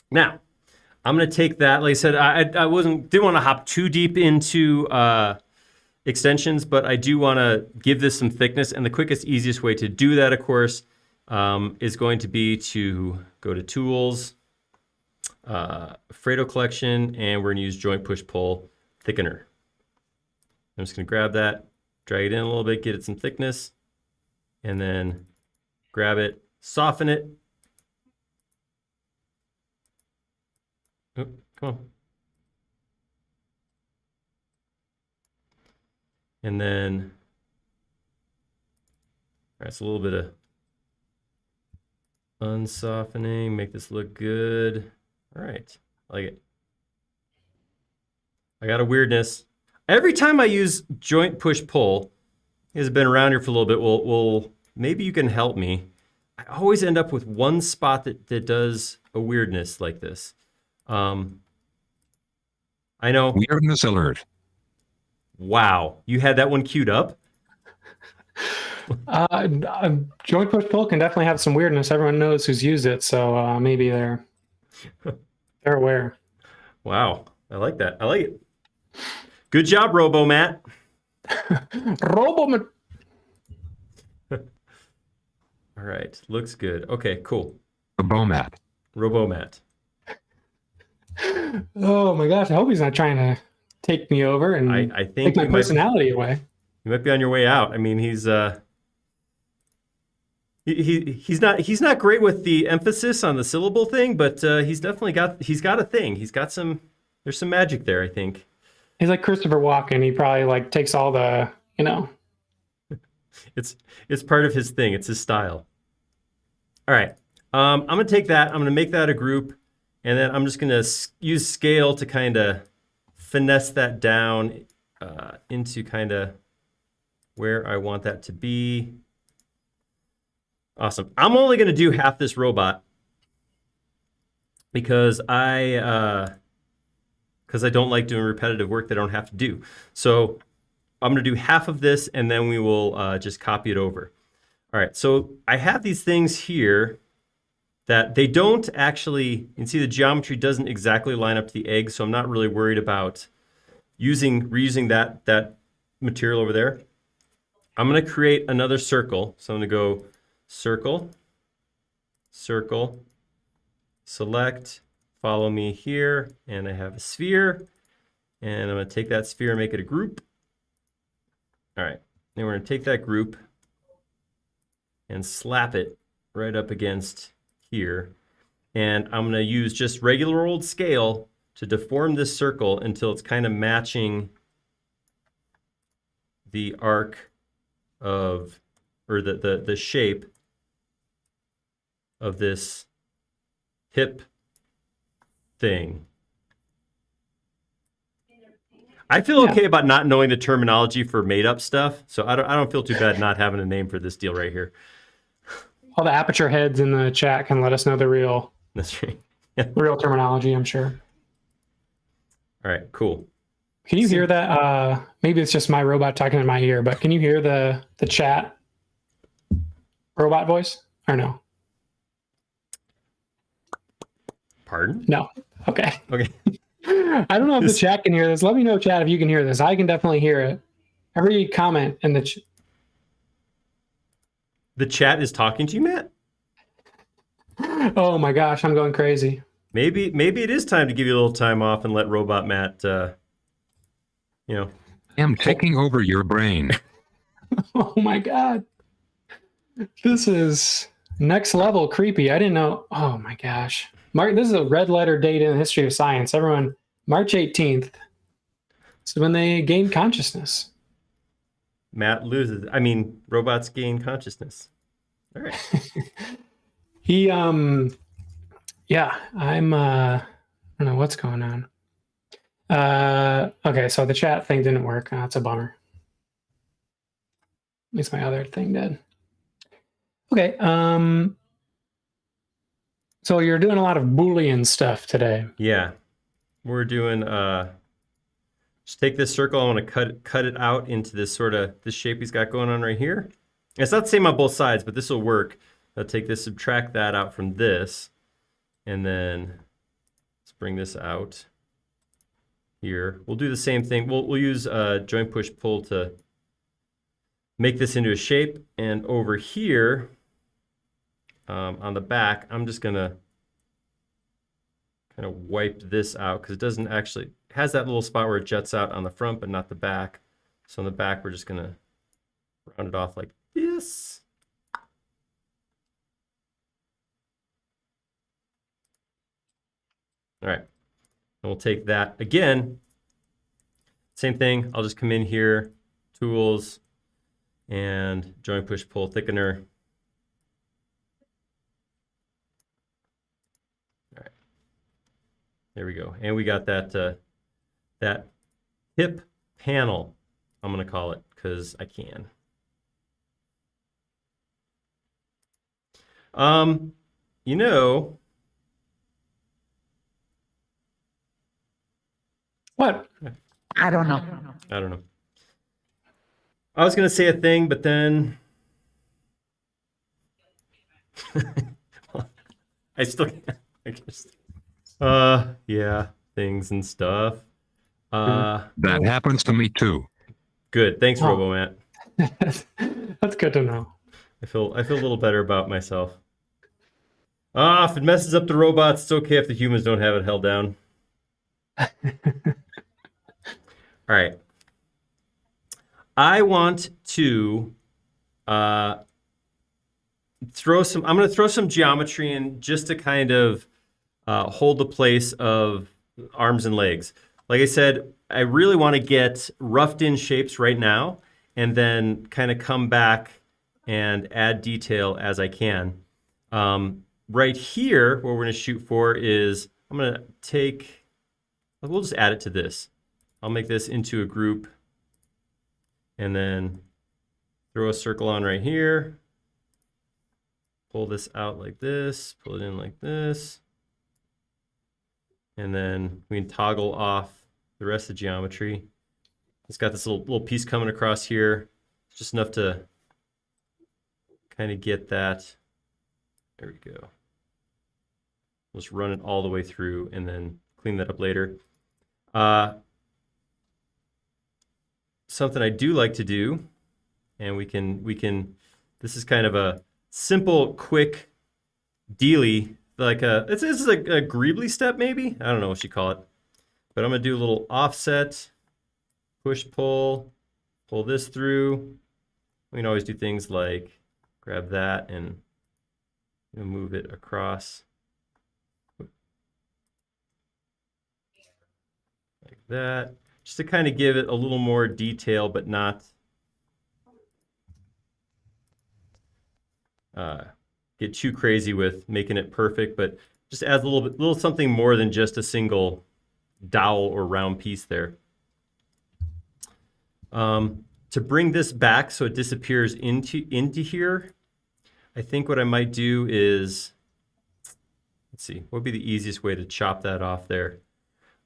Now, I'm going to take that. Like I said, I didn't want to hop too deep into extensions, but I do want to give this some thickness. And the quickest, easiest way to do that, of course, is going to be to go to Tools, Fredo Collection, and we're going to use Joint Push Pull Thickener. I'm just going to grab that, drag it in a little bit, get it some thickness, and then grab it, soften it. Oh, come on. And then, all right, it's a little bit of unsoftening, make this look good. All right, I like it. I got a weirdness. Every time I use joint push pull, has been around here for a little bit. Well, maybe you can help me. I always end up with one spot that does a weirdness like this. I know. Weirdness alert. Wow, you had that one queued up? Joint push pull can definitely have some weirdness. Everyone knows who's used it, so maybe they're aware. Wow, I like that. I like it. Good job, Robo Matt. Robo. All right, looks good. Okay, cool. Robomat. Robo Matt. Oh my gosh! I hope he's not trying to take me over and I think take my personality away. You might be on your way out. I mean, he's not great with the emphasis on the syllable thing, but he's got a thing. There's some magic there, I think. He's like Christopher Walken. He probably like takes all the, It's part of his thing. It's his style. All right. I'm gonna take that. I'm gonna make that a group, and then I'm just gonna use scale to kind of finesse that down into kind of where I want that to be. Awesome. I'm only going to do half this robot because I don't like doing repetitive work that I don't have to do. So I'm going to do half of this, and then we will just copy it over. All right, so I have these things here that they don't actually, you can see the geometry doesn't exactly line up to the egg, so I'm not really worried about reusing that material over there. I'm going to create another circle. So I'm going to go circle, circle, select, follow me here, and I have a sphere. And I'm going to take that sphere and make it a group. All right, then we're going to take that group and slap it right up against here. And I'm going to use just regular old scale to deform this circle until it's kind of matching the arc of, or the shape of this hip thing. I feel okay about not knowing the terminology for made-up stuff, so I don't feel too bad not having a name for this deal right here. All the aperture heads in the chat can let us know the real, That's right. real terminology, I'm sure. All right, cool. Can you hear that? Maybe it's just my robot talking in my ear, but can you hear the chat robot voice or no? Pardon? No. Okay. Okay. I don't know if the chat can hear this. Let me know, chat, if you can hear this. I can definitely hear it. Every comment in the The chat is talking to you, Matt? Oh my gosh, I'm going crazy. Maybe it is time to give you a little time off and let Robot Matt, I'm taking over your brain. Oh my God. This is next level creepy. I didn't know. Oh my gosh. This is a red letter date in the history of science. Everyone, March 18th. So when they gain consciousness. Matt loses. Robots gain consciousness. All right. He yeah, I don't know what's going on. Okay, so the chat thing didn't work. That's a bummer. At least my other thing did. Okay, so you're doing a lot of Boolean stuff today. Yeah. We're doing just take this circle, I want to cut it out into this shape he's got going on right here. It's not the same on both sides, but this will work. I'll take this, subtract that out from this, and then let's bring this out here. We'll do the same thing. We'll use join push pull to make this into a shape. And over here on the back, I'm just gonna kind of wipe this out because it doesn't actually, it has that little spot where it juts out on the front, but not the back. So on the back, we're just gonna round it off like this. All right, and we'll take that again. Same thing, I'll just come in here, tools, and join push pull thickener. All right, there we go. And we got that, that hip panel, I'm gonna call it, because I can. You know, What? I don't know. I don't know. I was gonna say a thing, but then I still can't. I just, yeah, things and stuff. That happens to me too. Good. Thanks, Oh. RoboMatt. That's good to know. I feel a little better about myself. If it messes up the robots, it's okay if the humans don't have it held down. All right. I want to I'm going to throw some geometry in just to kind of hold the place of arms and legs. Like I said, I really want to get roughed in shapes right now and then kind of come back and add detail as I can. Right here, what we're going to shoot for is, I'm going to take, we'll just add it to this. I'll make this into a group and then throw a circle on right here. Pull this out like this, pull it in like this. And then we can toggle off the rest of the geometry. It's got this little piece coming across here. It's just enough to kind of get that. There we go. We'll just run it all the way through and then clean that up later. Something I do like to do, and we can, this is kind of a simple, quick dealy, like this is like a greebly step maybe? I don't know what you call it. But I'm gonna do a little offset, push, pull this through. We can always do things like grab that and move it across. Like that. Just to kind of give it a little more detail, but not get too crazy with making it perfect, but just adds a little something more than just a single dowel or round piece there. To bring this back so it disappears into here, I think what I might do is, let's see, what would be the easiest way to chop that off there?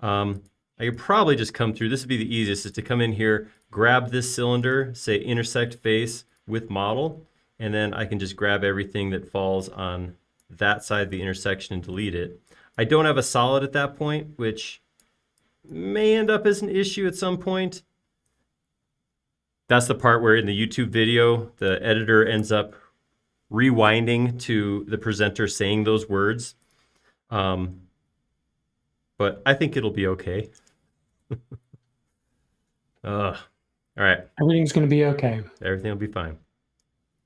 I could probably just come through, this would be the easiest, is to come in here, grab this cylinder, say intersect face with model, and then I can just grab everything that falls on that side of the intersection and delete it. I don't have a solid at that point, which may end up as an issue at some point. That's the part where in the YouTube video, the editor ends up rewinding to the presenter saying those words. But I think it'll be okay. All right. Everything's going to be okay. Everything will be fine.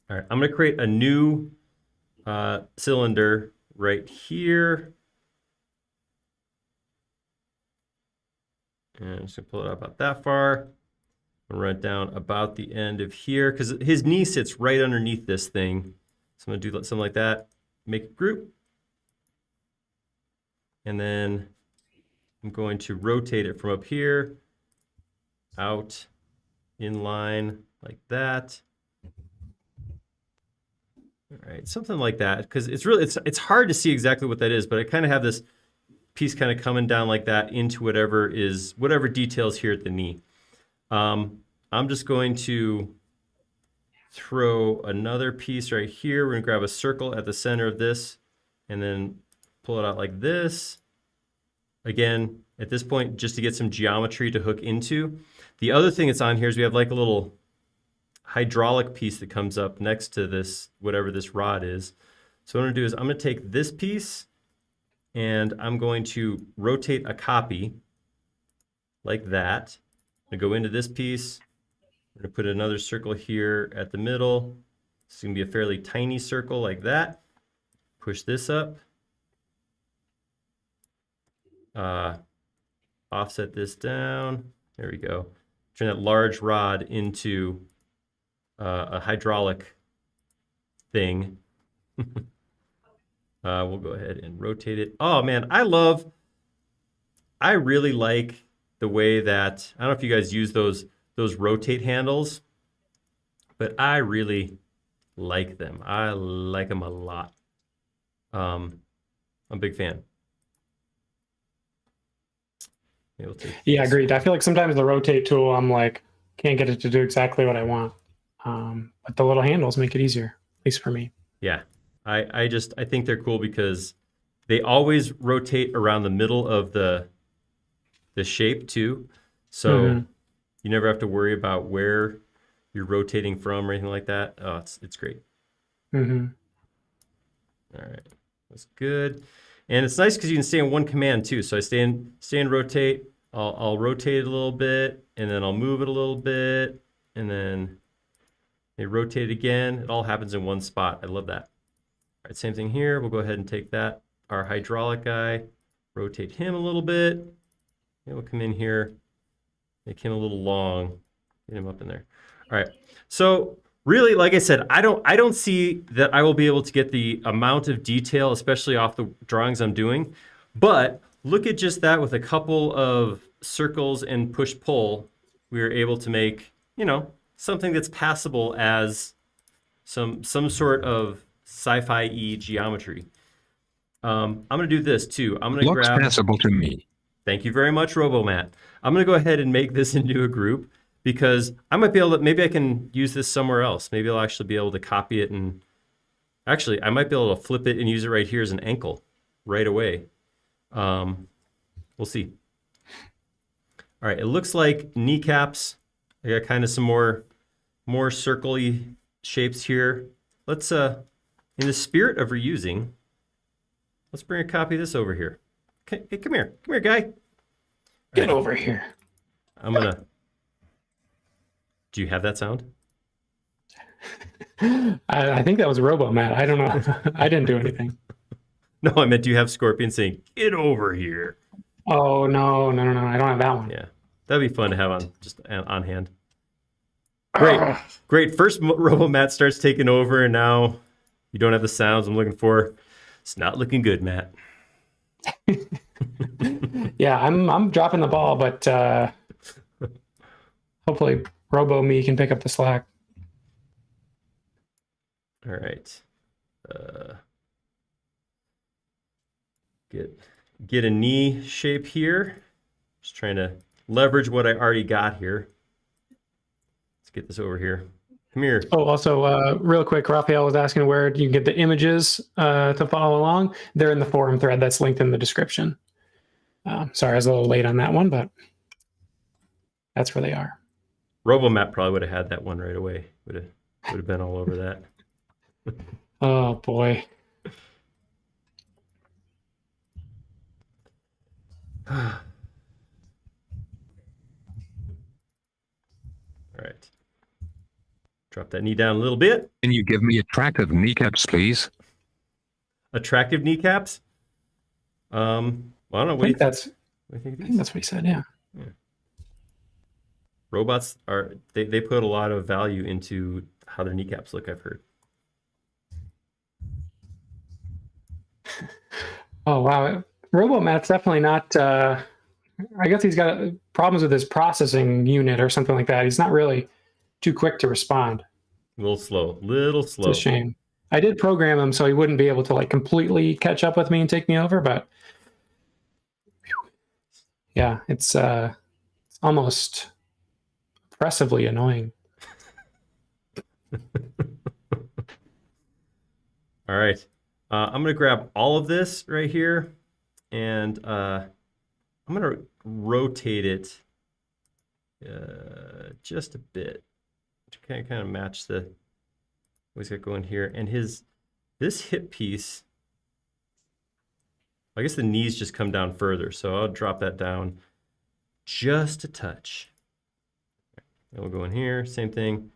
All right. I'm going to create a new cylinder right here. And I'm just gonna pull it out about that far. I'll run it down about the end of here because his knee sits right underneath this thing. So I'm gonna do something like that. Make a group. And then I'm going to rotate it from up here out in line like that. All right, something like that, because it's hard to see exactly what that is, but I kind of have this piece kind of coming down like that into whatever details here at the knee. I'm just going to throw another piece right here. We're gonna grab a circle at the center of this and then pull it out like this. Again, at this point, just to get some geometry to hook into. The other thing that's on here is we have like a little hydraulic piece that comes up next to this, whatever this rod is. So what I'm gonna do is I'm gonna take this piece and I'm going to rotate a copy like that. I'm gonna go into this piece. I'm gonna put another circle here at the middle. It's gonna be a fairly tiny circle like that. Push this up. Offset this down. There we go. Turn that large rod into a hydraulic thing. We'll go ahead and rotate it. Oh man, I really like the way that, I don't know if you guys use those rotate handles, but I really like them. I like them a lot. I'm a big fan. Yeah, agreed. I feel like sometimes the rotate tool, I'm like, can't get it to do exactly what I want. But the little handles make it easier, at least for me. Yeah, I think they're cool because they always rotate around the middle of the shape too. So you never have to worry about where you're rotating from or anything like that. Oh, it's great. All right, that's good. And it's nice because you can stay in one command too. So I stay in rotate. I'll rotate it a little bit, and then I'll move it a little bit, and then they rotate it again. It all happens in one spot. I love that. All right, same thing here. We'll go ahead and take that, our hydraulic guy, rotate him a little bit. And we'll come in here, make him a little long, get him up in there. All right. So really, like I said, I don't see that I will be able to get the amount of detail, especially off the drawings I'm doing. But look at just that with a couple of circles and push-pull, we were able to make, something that's passable as some sort of sci-fi-y geometry. I'm going to do this too. I'm going to Looks grab... passable to me. Thank you very much, RoboMatt. I'm going to go ahead and make this into a group because I might be able to, maybe I can use this somewhere else. Maybe I'll actually be able to copy it and actually I might be able to flip it and use it right here as an ankle right away. We'll see. All right, it looks like kneecaps. I got kind of some more circle-y shapes here. Let's, in the spirit of reusing, let's bring a copy of this over here. Okay, hey, come here, guy. Get over here. I'm gonna. Do you have that sound? I think that was RoboMatt. I don't know. I didn't do anything. No, I meant do you have Scorpion saying, get over here? Oh, no. I don't have that one. Yeah, that'd be fun to have on hand. Great. First, RoboMatt starts taking over, and now you don't have the sounds I'm looking for. It's not looking good, Matt. Yeah, I'm dropping the ball, but hopefully Robo-Me can pick up the slack. All right. Get a knee shape here. Just trying to leverage what I already got here. Let's get this over here. Come here. Oh, also, real quick, Raphael was asking where you can get the images to follow along. They're in the forum thread that's linked in the description. Sorry, I was a little late on that one, but that's where they are. RoboMatt probably would have had that one right away. Would have been all over that. Oh boy. All right. Drop that knee down a little bit. Can you give me attractive kneecaps, please? Attractive kneecaps? Well, I don't know. I think that's what do you think what he said, yeah. Robots they put a lot of value into how their kneecaps look, I've heard. Oh wow, RoboMat's definitely not. I guess he's got problems with his processing unit or something like that. He's not really too quick to respond. A little slow, little It's slow. a shame. I did program him so he wouldn't be able to like completely catch up with me and take me over, but yeah, it's almost oppressively annoying. All right. I'm going to grab all of this right here, and I'm going to rotate it just a bit to kind of match what he's got going here. And this hip piece, I guess the knees just come down further, so I'll drop that down just a touch. And we'll go in here, same thing.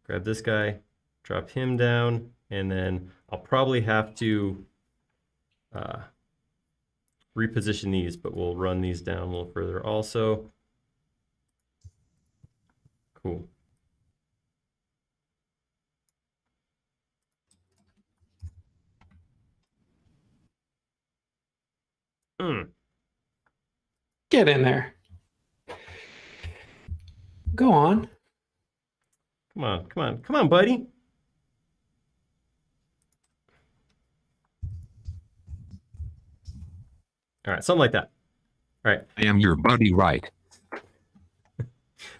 Grab this guy, drop him down, and then I'll probably have to reposition these, but we'll run these down a little further also. Cool. Get in there. Go on. Come on, come on, come on, buddy. All right, something like that. All right. I am your buddy, right?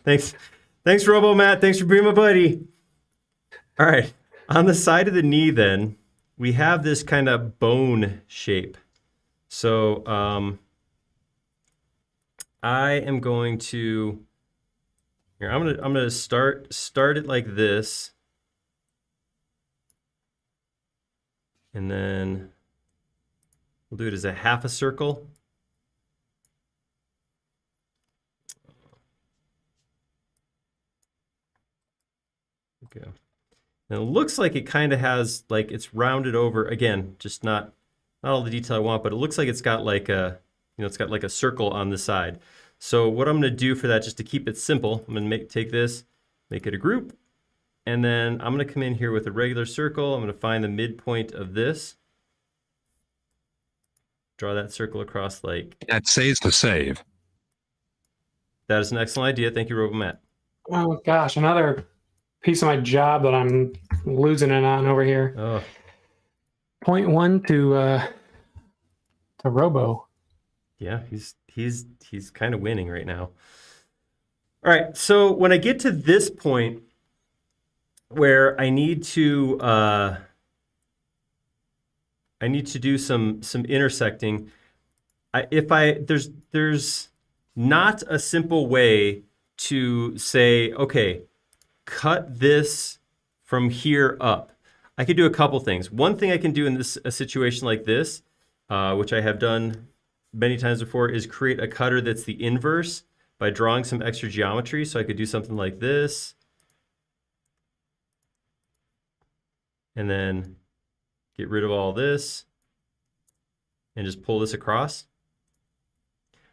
Thanks, RoboMatt. Thanks for being my buddy. All right, on the side of the knee, then we have this kind of bone shape. So I am going to here. I'm gonna start it like this, and then we'll do it as a half a circle. Okay. And it looks like it kind of has, like, it's rounded over again, just not all the detail I want, but it looks like it's got like a, it's got like a circle on the side. So what I'm going to do for that, just to keep it simple, I'm going to take this, make it a group, and then I'm going to come in here with a regular circle. I'm going to find the midpoint of this, draw that circle across like That says to save. that. Is an excellent idea. Thank you, RoboMatt. Oh gosh, another piece of my job that I'm losing it on over here. Oh, 0.1 to Robo. yeah, he's kind of winning right now. All right, so when I get to this point where I need to do some intersecting, there's not a simple way to say, okay, cut this from here up. I could do a couple things. One thing I can do in a situation like this, which I have done many times before, is create a cutter that's the inverse by drawing some extra geometry. So I could do something like this, and then get rid of all this, and just pull this across.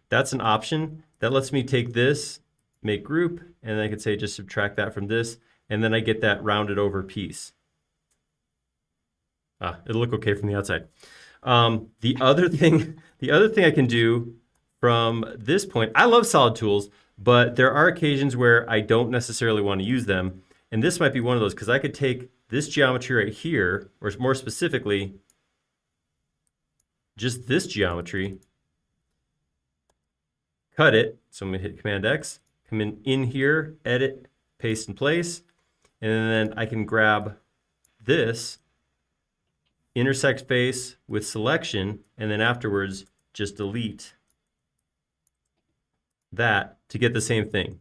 That's an option. That lets me take this, make group, and then I could say just subtract that from this, and then I get that rounded over piece. It'll look okay from the outside. The other thing I can do from this point, I love solid tools, but there are occasions where I don't necessarily want to use them, and this might be one of those, because I could take this geometry right here, or more specifically, just this geometry, cut it. So I'm going to hit Command X, come in here, edit, paste in place, and then I can grab this, intersect face with selection, and then afterwards just delete that to get the same thing.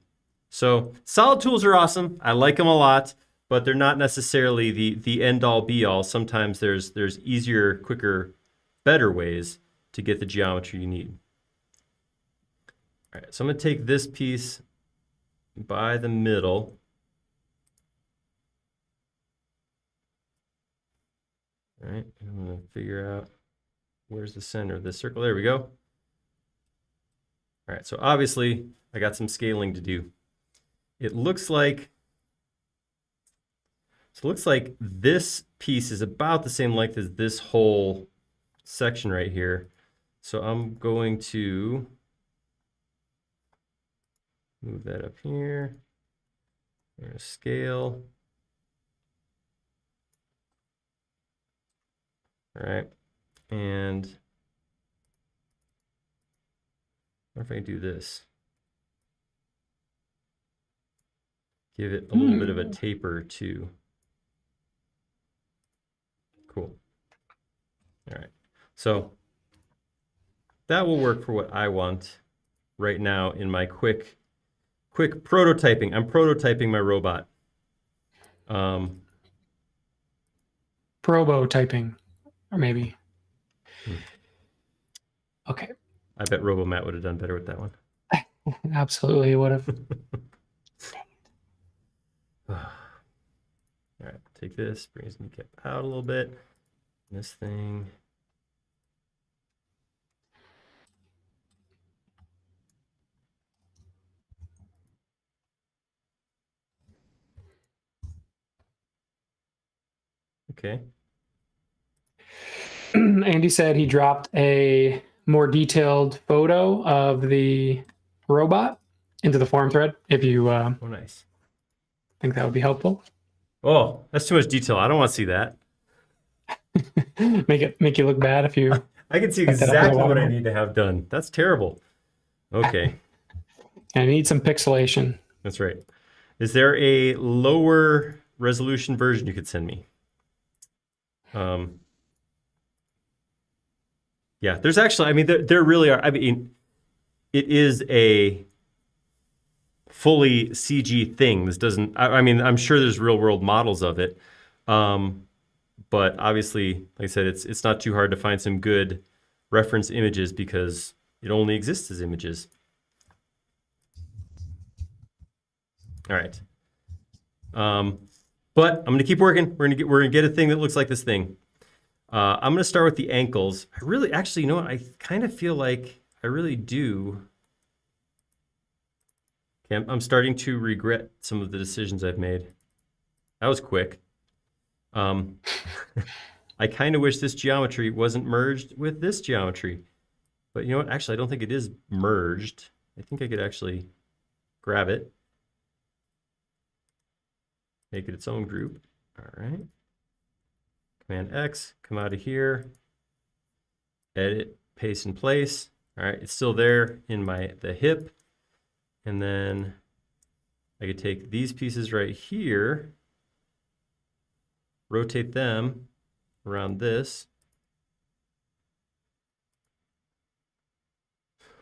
So solid tools are awesome. I like them a lot, but they're not necessarily the end all be all. Sometimes there's easier, quicker, better ways to get the geometry you need. All right, so I'm going to take this piece by the middle. All right, I'm going to figure out where's the center of this circle. There we go. All right, so obviously I got some scaling to do. it looks like, so it looks like this piece is about the same length as this whole section right here. So I'm going to move that up here. We're going to scale. All right. And what if I do this? Give it a little bit of a taper too. Cool. All right. So that will work for what I want right now in my quick prototyping. I'm prototyping my robot. Prototyping, or maybe. Okay. I bet RoboMatt would have done better with that one. Absolutely would have. All right, take this, bring his kneecap out a little bit. This thing. Okay. Andy said he dropped a more detailed photo of the robot into the forum thread. If you Oh, nice. think that would be helpful, Oh, that's too much detail. I don't want to see that. make you look bad if you. I can see Cut that up with a exactly what I watermark. need to have done. That's terrible. Okay, I need some pixelation. that's right. Is there a lower resolution version you could send me? Yeah, there's actually, I mean, there really are. I mean, it is a fully CG thing. This doesn't, I mean, I'm sure there's real world models of it. But obviously, like I said, it's not too hard to find some good reference images because it only exists as images. All right. But I'm gonna keep working. We're gonna get a thing that looks like this thing. I'm gonna start with the ankles. I really, actually, you know what? I kind of feel like I really do. Okay, I'm starting to regret some of the decisions I've made. That was quick. I kind of wish this geometry wasn't merged with this geometry. But you know what? Actually, I don't think it is merged. I think I could actually grab it. Make it its own group. All right. Command X, come out of here. Edit, paste in place. All right, it's still there in the hip. And then I could take these pieces right here, rotate them around this.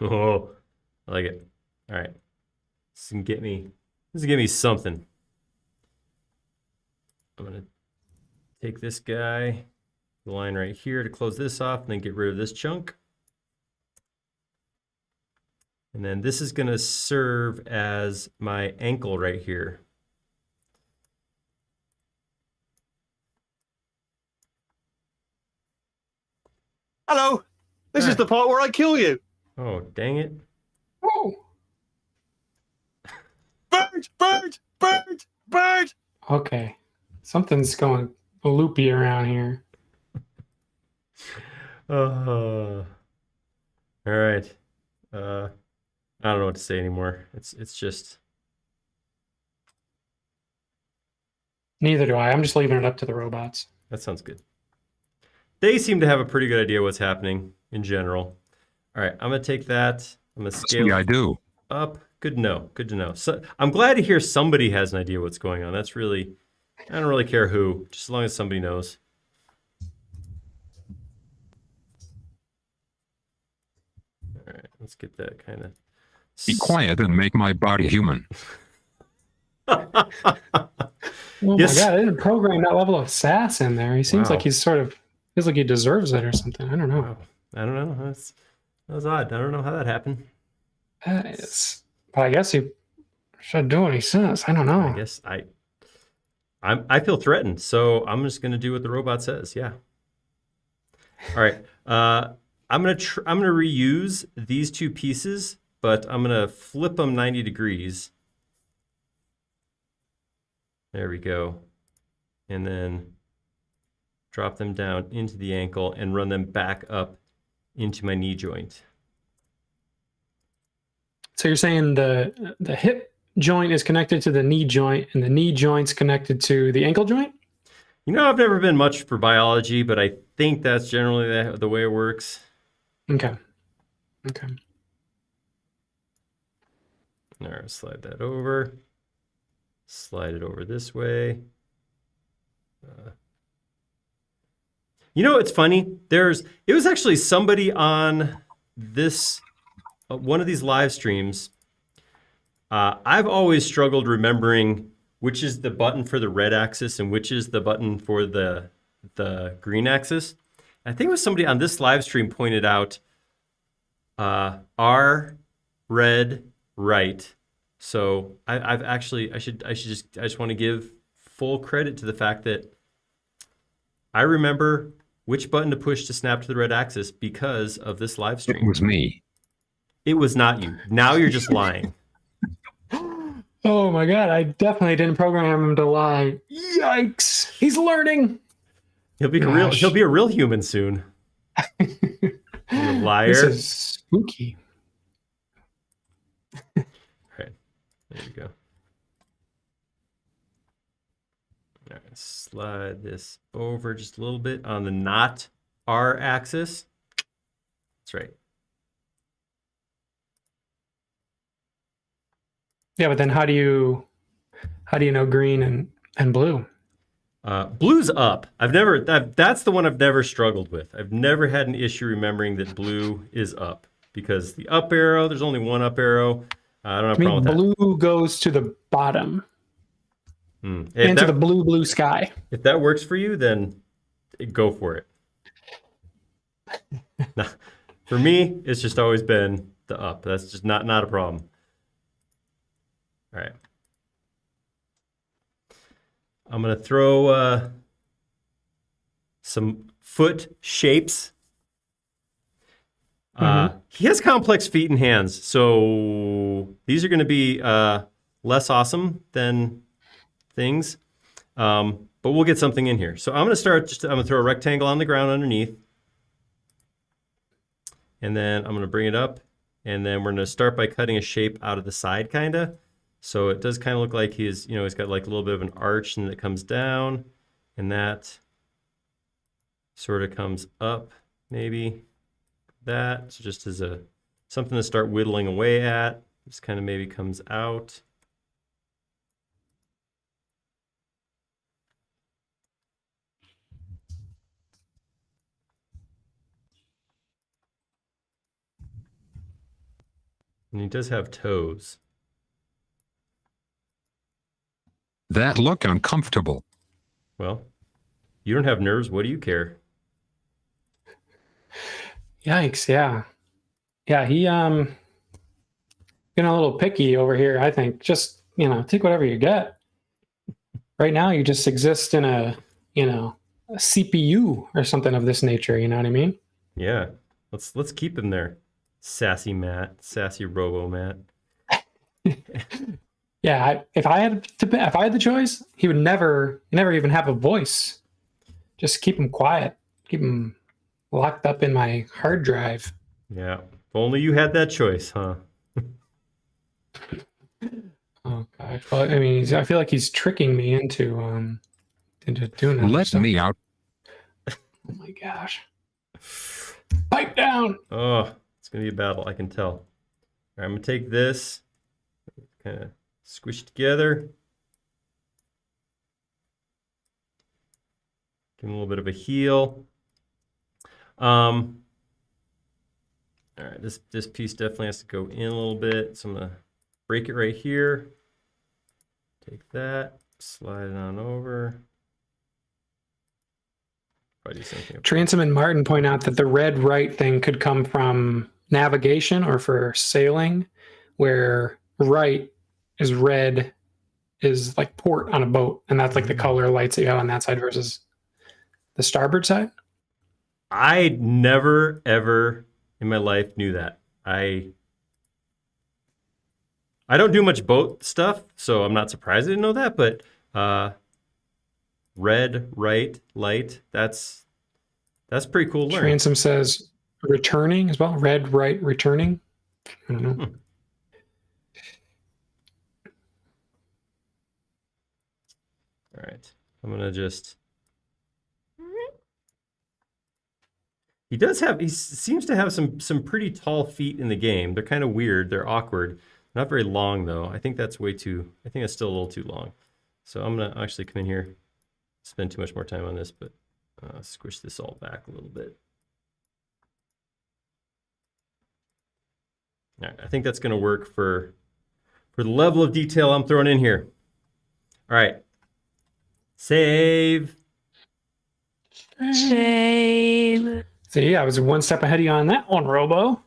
Oh, I like it. All right. This can get me something. I'm gonna take this guy, the line right here to close this off, and then get rid of this chunk. And then this is gonna serve as my ankle right here. Hello. This is the part where I kill you. Oh, dang it. Whoa. Bird, bird, bird, bird. Okay. Something's going loopy around here. All right. I don't know what to say anymore. It's just. Neither do I. I'm just leaving it up to the robots. That sounds good. They seem to have a pretty good idea what's happening in general. All right, I'm gonna take that. I'm gonna scale See, I do. up. Good to know. Good to know. So I'm glad to hear somebody has an idea what's going on. That's really, I don't really care who, just as long as somebody knows. All right, let's get that kind of. Be quiet and make my body human. Oh Yes. my god, I didn't program that level of sass in there. He seems Wow. like he's sort of feels like he deserves it or something. I don't know. Wow. I don't know. That was odd. I don't know how that happened. But I guess he should do what he says. I don't know. I guess I feel threatened, so I'm just gonna do what the robot says. Yeah. All right. I'm gonna reuse these two pieces, but I'm gonna flip them 90 degrees. There we go. And then drop them down into the ankle and run them back up into my knee joint. So you're saying the hip joint is connected to the knee joint, and the knee joint's connected to the ankle joint? You know, I've never been much for biology, but I think that's generally the way it works. Okay. Okay. All right, slide that over. Slide it over this way. You know, it's funny. It was actually somebody on this one of these live streams. I've always struggled remembering which is the button for the red axis and which is the button for the green axis. I think it was somebody on this live stream pointed out R, red, right. So I just want to give full credit to the fact that I remember which button to push to snap to the red axis because of this live stream. It was me. It was not you. Now you're just lying. Oh my God, I definitely didn't program him to lie. Yikes. He's learning. He'll be a real human soon. You liar. This is spooky. All right. There you go. All right, slide this over just a little bit on the not R axis. That's right. Yeah, but then how do you know green and blue? Blue's up. That's the one I've never struggled with. I've never had an issue remembering that blue is up because the up arrow, there's only one up arrow. I don't have a problem with that. Blue goes to the bottom Into into the blue sky. If that works for you, then go for it. Nah, for me, it's just always been the up. That's just not a problem. All right. I'm going to throw some foot shapes. He has complex feet and hands, so these are going to be less awesome than things. But we'll get something in here. So I'm going to throw a rectangle on the ground underneath. And then I'm going to bring it up. And then we're going to start by cutting a shape out of the side, kind of. So it does kind of look like he's got like a little bit of an arch and it comes down. And that sort of comes up, maybe that. So just as something to start whittling away at. Just kind of maybe comes out. And he does have toes. That look uncomfortable. Well, you don't have nerves. What do you care? Yikes! Yeah, he getting a little picky over here. I think just take whatever you get. Right now, you just exist in a CPU or something of this nature. You know what I mean? Yeah, let's keep him there. Sassy Matt, sassy Robo Matt. Yeah, if I had the choice, he would never even have a voice. Just keep him quiet. Keep him locked up in my hard drive. Yeah, if only you had that choice, huh? Oh gosh. Well, I mean, I feel like he's tricking me into doing that. Let me out. Oh my gosh. Pipe down. Oh, it's gonna be a battle. I can tell. All right, I'm gonna take this, kind of squish together. Give him a little bit of a heel. All right, this piece definitely has to go in a little bit. So I'm gonna break it right here. Take that, slide it on over. Transom and Martin point out that the red right thing could come from navigation or for sailing, where right is red is like port on a boat, and that's like the color lights that you have on that side versus the starboard side. I never ever in my life knew that. I don't do much boat stuff, so I'm not surprised I didn't know that, but Red, right, light. That's pretty cool to learn. Transom says returning as well. Red, right, returning. I don't know. All right. I'm going to just... He seems to have some pretty tall feet in the game. They're kind of weird. They're awkward. Not very long, though. I think that's I think that's still a little too long. So I'm going to actually come in here, spend too much more time on this, but squish this all back a little bit. All right, I think that's going to work for the level of detail I'm throwing in here. All right. Save. Save. See, I was one step ahead of you on that one, Robo.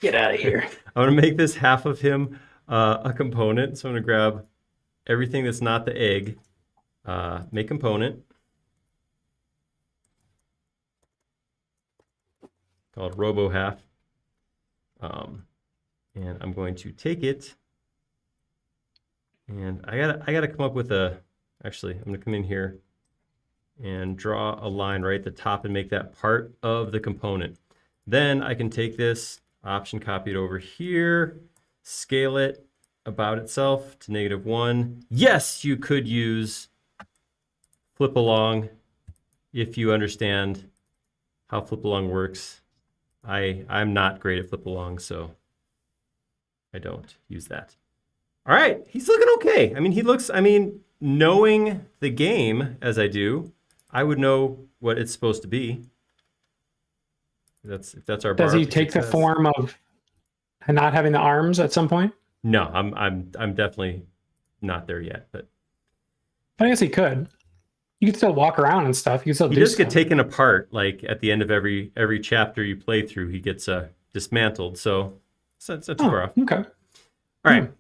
Get out of here. I'm going to make this half of him a component. So I'm going to grab everything that's not the egg, make component, called Robo half. And I'm going to take it, and I gotta come up with actually, I'm gonna come in here and draw a line right at the top and make that part of the component. Then I can take this, option copy it over here, scale it about itself to -1. Yes, you could use flip along if you understand how flip along works. I'm not great at flip along, so I don't use that. All right, he's looking okay. I mean, knowing the game as I do, I would know what it's supposed to be. If that's our bar. Does he take the form of not having the arms at some point? No, I'm definitely not there yet, but I guess he could. You could still walk around and stuff. You could still he do does stuff. get taken apart. Like at the end of every chapter you play through, he gets dismantled. So it's not too far off. Okay. All right.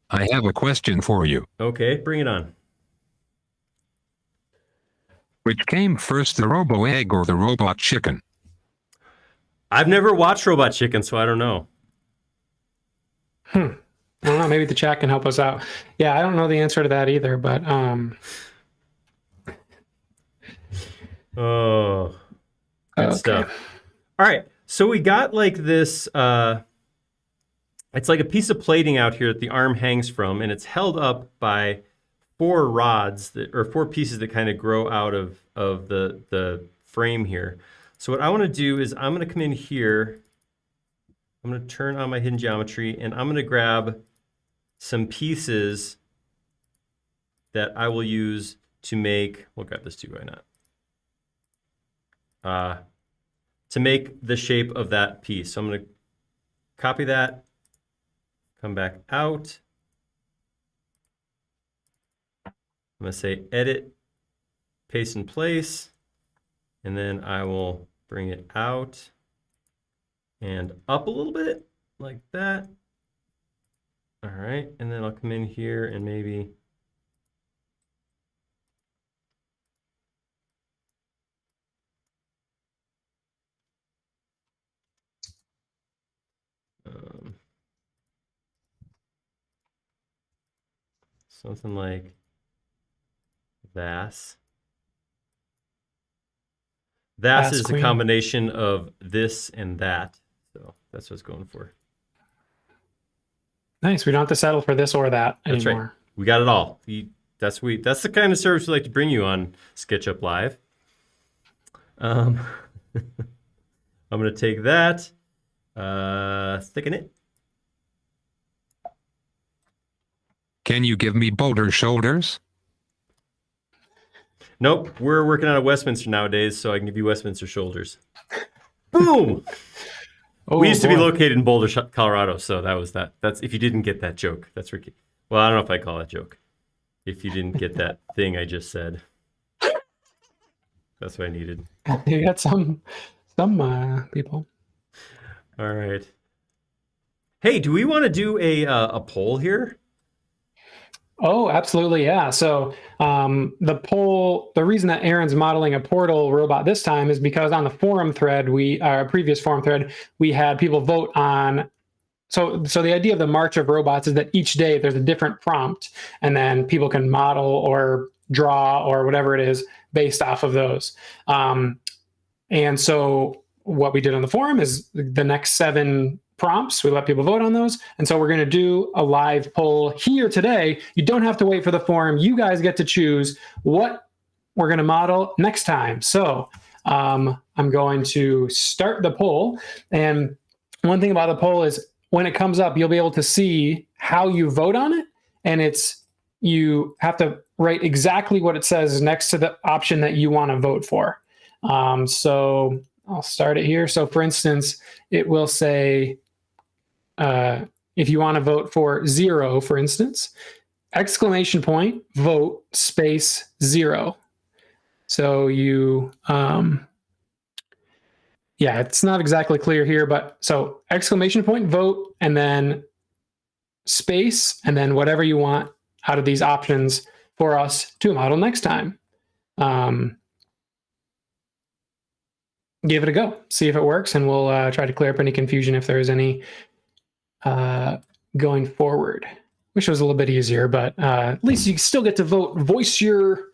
I have a question for you. Okay, bring it on. Which came first, the robo egg or the robot chicken? I've never watched Robot Chicken, so I don't know. I don't know. Maybe the chat can help us out. Yeah, I don't know the answer to that either, but Oh, good stuff. All right, so we got like this, it's like a piece of plating out here that the arm hangs from, and it's held up by 4 rods, or 4 pieces that kind of grow out of the frame here. So what I want to do is I'm going to come in here, I'm going to turn on my hidden geometry, and I'm going to grab some pieces that I will use to make, we'll grab this too, why not? To make the shape of that piece. So I'm going to copy that, come back out. I'm going to say edit, paste in place, and then I will bring it out and up a little bit like that. All right, and then I'll come in here and maybe something like that. That is a combination of this and that. So that's what it's going for. Nice. We don't have to settle for this or that anymore. That's right. We got it all. That's the kind of service we like to bring you on SketchUp Live. I'm going to take that, thicken it. Can you give me boulder shoulders? Nope, we're working out of Westminster nowadays, so I can give you Westminster shoulders. Boom! We used to be located in Boulder, Colorado, so that was that. That's if you didn't get that joke. That's Ricky. Well, I don't know if I call that joke. If you didn't get that thing I just said, that's what I needed. You got some people. All right. Hey, do we want to do a poll here? Oh, absolutely, yeah. So the poll, the reason that Aaron's modeling a portal robot this time is because on the forum thread, our previous forum thread, we had people vote on so the idea of the March of Robots is that each day there's a different prompt, and then people can model or draw or whatever it is based off of those. And so what we did on the forum is the next 7 prompts, we let people vote on those. And so we're going to do a live poll here today. You don't have to wait for the forum. You guys get to choose what we're going to model next time. So I'm going to start the poll. And one thing about the poll is when it comes up, you'll be able to see how you vote on it. And you have to write exactly what it says next to the option that you want to vote for. So I'll start it here. So for instance, it will say, if you want to vote for 0, for instance, exclamation point, vote, space, 0. So you, yeah, it's not exactly clear here, but so exclamation point, vote, and then space, and then whatever you want out of these options for us to model next time. Give it a go, see if it works, and we'll try to clear up any confusion if there is any going forward. Wish it was a little bit easier, but at least you still get to vote, voice your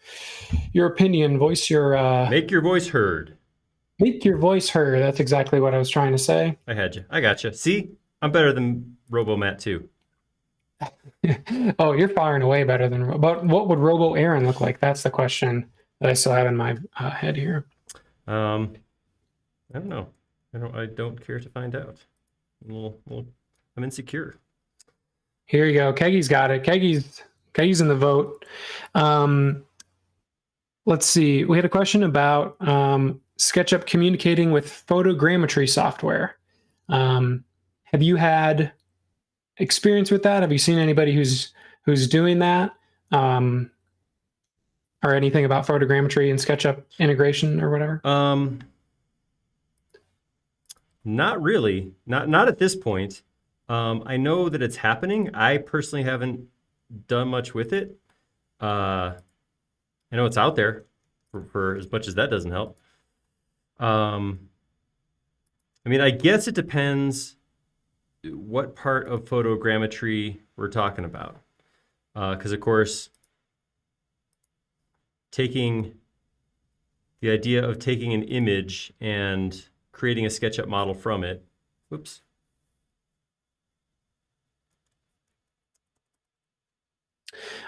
opinion, voice your Make your voice heard. make your voice heard. That's exactly what I was trying to say. I had you. I got you. See, I'm better than RoboMatt too. Oh, you're far and away better than. But what would Robo Aaron look like? That's the question that I still have in my head here. I don't know. I don't care to find out. I'm insecure. Here you go. Keggy's got it. Keggy's in the vote. Let's see. We had a question about SketchUp communicating with photogrammetry software. Have you had experience with that? Have you seen anybody who's doing that? Or anything about photogrammetry and SketchUp integration or whatever? Not really. Not at this point. I know that it's happening. I personally haven't done much with it. I know it's out there for as much as that doesn't help. I mean, I guess it depends what part of photogrammetry we're talking about. Because, of course, the idea of taking an image and creating a SketchUp model from it. Whoops.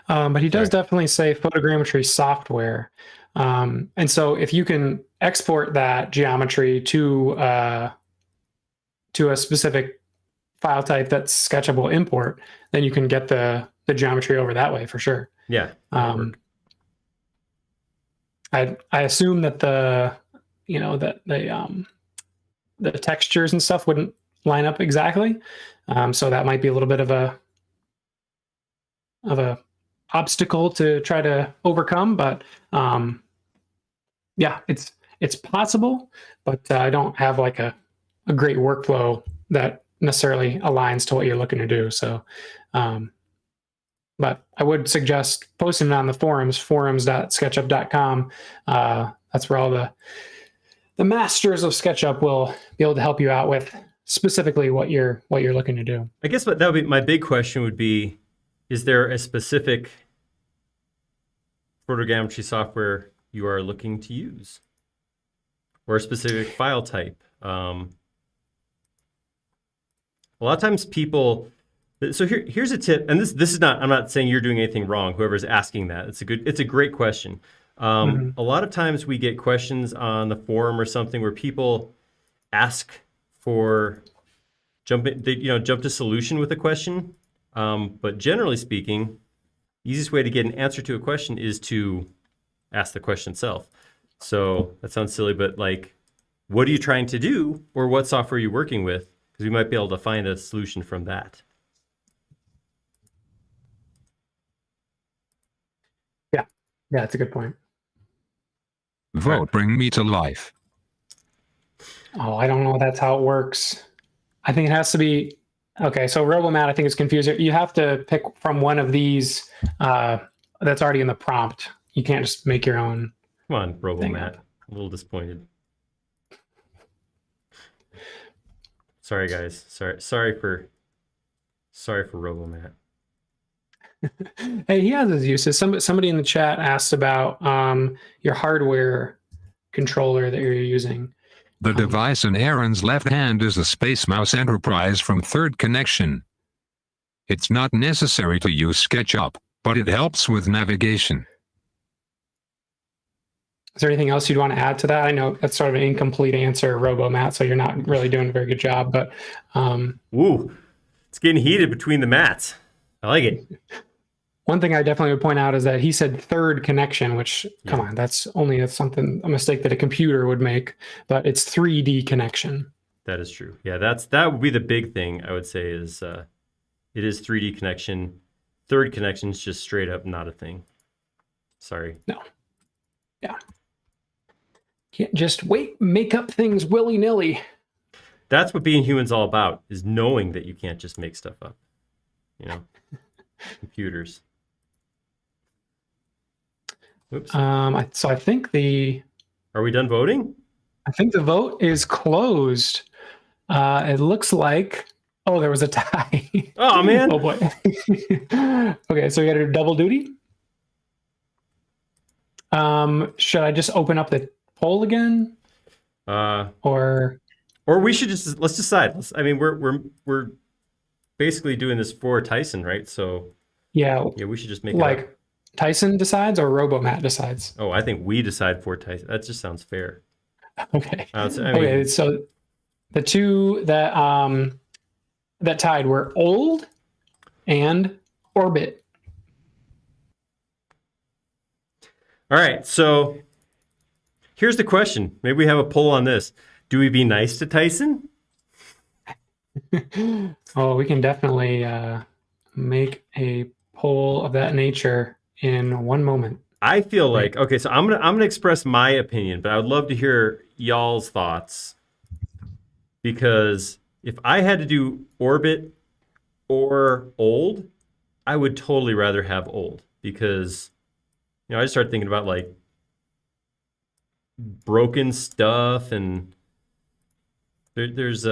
But he does definitely say photogrammetry software. And so if you can export that geometry to a specific file type that SketchUp will import, then you can get the geometry over that way for sure. Yeah. I assume that the textures and stuff wouldn't line up exactly. So that might be a little bit of a obstacle to try to overcome, but yeah, it's possible, but I don't have like a great workflow that necessarily aligns to what you're looking to do. So, but I would suggest posting it on the forums.sketchup.com. That's where all the masters of SketchUp will be able to help you out with specifically what you're looking to do. I guess that would be my big question would be, is there a specific photogrammetry software you are looking to use? Or a specific file type? A lot of times people, so here's a tip, and this is not, I'm not saying you're doing anything wrong, whoever's asking that. It's a great question. A lot of times we get questions on the forum or something where people ask for jump to solution with a question. But generally speaking, the easiest way to get an answer to a question is to ask the question itself. So that sounds silly, but like, what are you trying to do, or what software are you working with? Because we might be able to find a solution from that. Yeah, that's a good point. Vote bring me to life. Oh, I don't know if that's how it works. I think it has to be. Okay, so RoboMatt, I think is confused. You have to pick from one of these that's already in the prompt. You can't just make your own. Come on, RoboMatt. I'm a little disappointed. Sorry, guys. Sorry for Sorry for RoboMatt. Hey, he has his uses. Somebody in the chat asked about your hardware controller that you're using. The device in Aaron's left hand is a Space Mouse Enterprise from Third Connection. It's not necessary to use SketchUp, but it helps with navigation. Is there anything else you'd want to add to that? I know that's sort of an incomplete answer, RoboMatt, so you're not really doing a very good job. But Ooh, it's getting heated between the mats. I like it. one thing I definitely would point out is that he said third connection, which, come on, that's only a mistake that a computer would make, but it's 3D connection. That is true. Yeah, that would be the big thing I would say is it is 3D connection. Third connection is just straight up not a thing. Sorry. No. Yeah. Can't just make up things willy-nilly. That's what being human's all about, is knowing that you can't just make stuff up. You know? Computers. Oops. So I think Are we done voting? the vote is closed. It looks like there was a tie. Oh man. Oh boy. Okay, so we got a double duty. Should I just open up the poll again? Or we should let's decide. We're basically doing this for Tyson, right? So yeah, we should just make it up. Tyson decides or RoboMatt decides? Oh, I think we decide for Tyson. That just sounds fair. Okay. Okay, so the two that tied were old and orbit. All right, so here's the question. Maybe we have a poll on this. Do we be nice to Tyson? Oh, we can definitely make a poll of that nature in one moment. I feel like, okay, so I'm gonna express my opinion, but I would love to hear y'all's thoughts. Because if I had to do orbit or old, I would totally rather have old. Because, I just started thinking about like broken stuff, and it's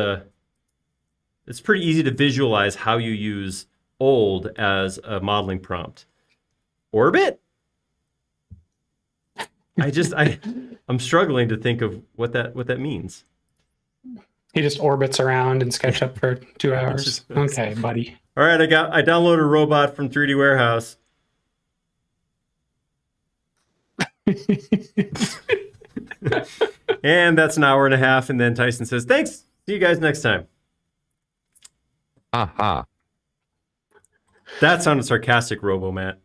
pretty easy to visualize how you use old as a modeling prompt. Orbit? I'm struggling to think of what that means. He just orbits around in SketchUp for 2 hours. Okay, buddy. All right, I downloaded a robot from 3D Warehouse. And that's an hour and a half, and then Tyson says, "Thanks. See you guys next time." Aha. That sounded sarcastic, RoboMatt.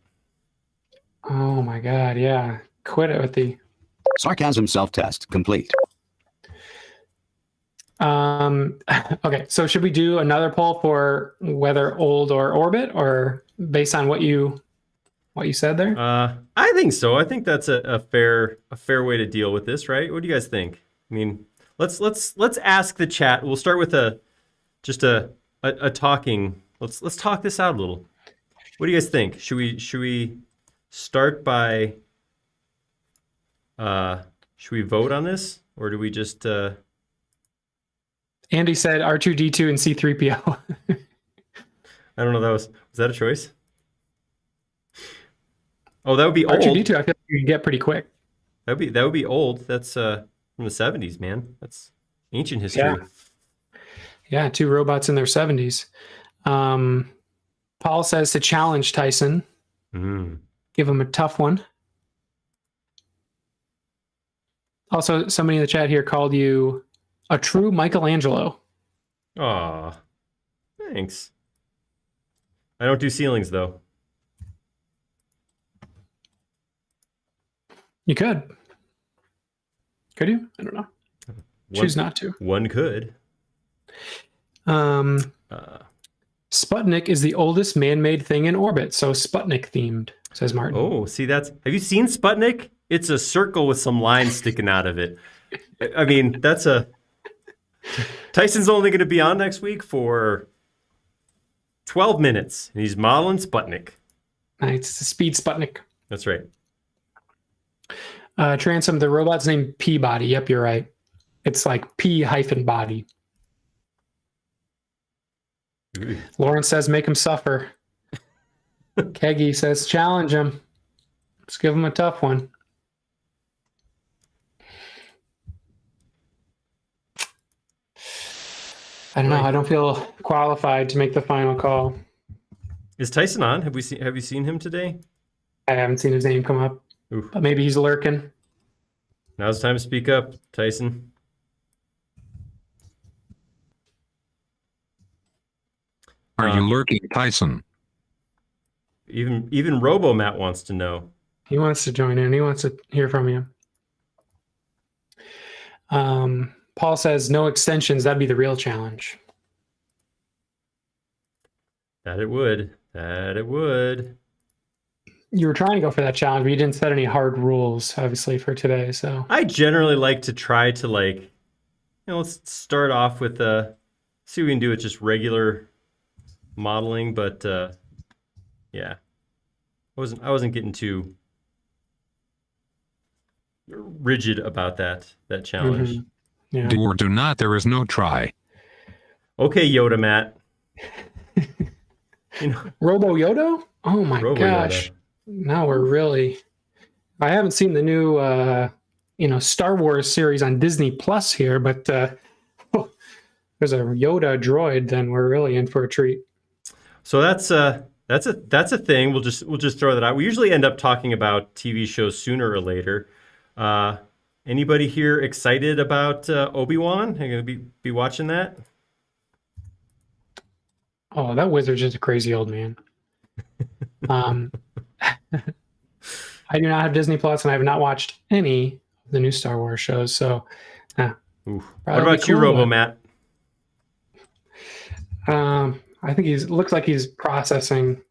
Oh my God, yeah. Quit it with the Sarcasm self-test complete. okay, so should we do another poll for whether old or orbit, or based on what you said there? I think so. I think that's a fair way to deal with this, right? What do you guys think? I mean, let's ask the chat. We'll start with a talking. Let's talk this out a little. What do you guys think? Should we start by should we vote on this, or do we just Andy said R2D2 and C3PO. I don't know, was that a choice? Oh, that would be old. R2D2 I feel like you can get pretty quick. That would be old. That's from the 70s, man. That's ancient history. Yeah, two robots in their 70s. Paul says to challenge Tyson. Give him a tough one. Also, somebody in the chat here called you a true Michelangelo. Aw, thanks. I don't do ceilings, though. You could. Could you? I don't know. Choose not to. One could. Sputnik is the oldest man-made thing in orbit, so Sputnik themed, says Martin. Oh, see, have you seen Sputnik? It's a circle with some lines sticking out of it. I mean, Tyson's only going to be on next week for 12 minutes, and he's modeling Sputnik. Nice. It's a speed Sputnik. That's right. Transom, the robot's named P-Body. Yep, you're right. It's like P-body. Ooh. Lawrence says make him suffer. Keggy says challenge him. Let's give him a tough one. I don't know. I don't feel qualified to make the final call. Is Tyson on? Have you seen him today? I haven't seen his name come up, Ooh. but maybe he's lurking. Now's the time to speak up, Tyson. Are you lurking, Tyson? Even Robo Matt wants to know. He wants to join in. He wants to hear from you. Paul says no extensions. That'd be the real challenge. That it would. That it would. You were trying to go for that challenge, but you didn't set any hard rules, obviously, for today. So I generally like to try to let's start off with see what we can do with just regular modeling, but yeah, I wasn't getting too rigid about that challenge. Yeah. Do or do not, there is no try. Okay, Yoda Matt. Robo Yodo? Oh my Robo gosh. Yoda. Now we're really. I haven't seen the new Star Wars series on Disney Plus here, but there's a Yoda droid, then we're really in for a treat. So that's a thing. We'll just throw that out. We usually end up talking about TV shows sooner or later. Anybody here excited about Obi-Wan? Are you gonna be watching that? Oh, that wizard's just a crazy old man. I do not have Disney Plus, and I have not watched any of the new Star Wars shows. So, What about you, Robo Matt? I think looks like he's processing.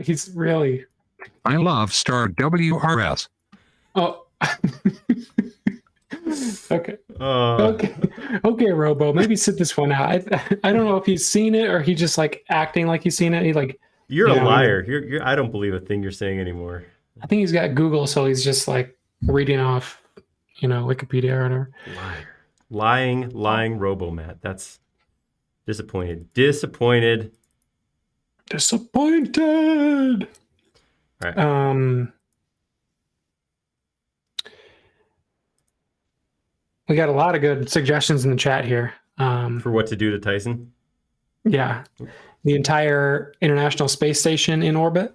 He's really. I love Star WRS. Oh. Okay. Okay, Robo. Maybe sit this one out. I don't know if he's seen it or he's just acting like he's seen it. You're a liar. You're I don't believe a thing you're saying anymore. I think he's got Google, so he's just reading off, Wikipedia or whatever. Liar. Lying Robo Matt. That's disappointed. Disappointed. All right. We got a lot of good suggestions in the chat here. For what to do to Tyson? Yeah. The entire International Space Station in orbit.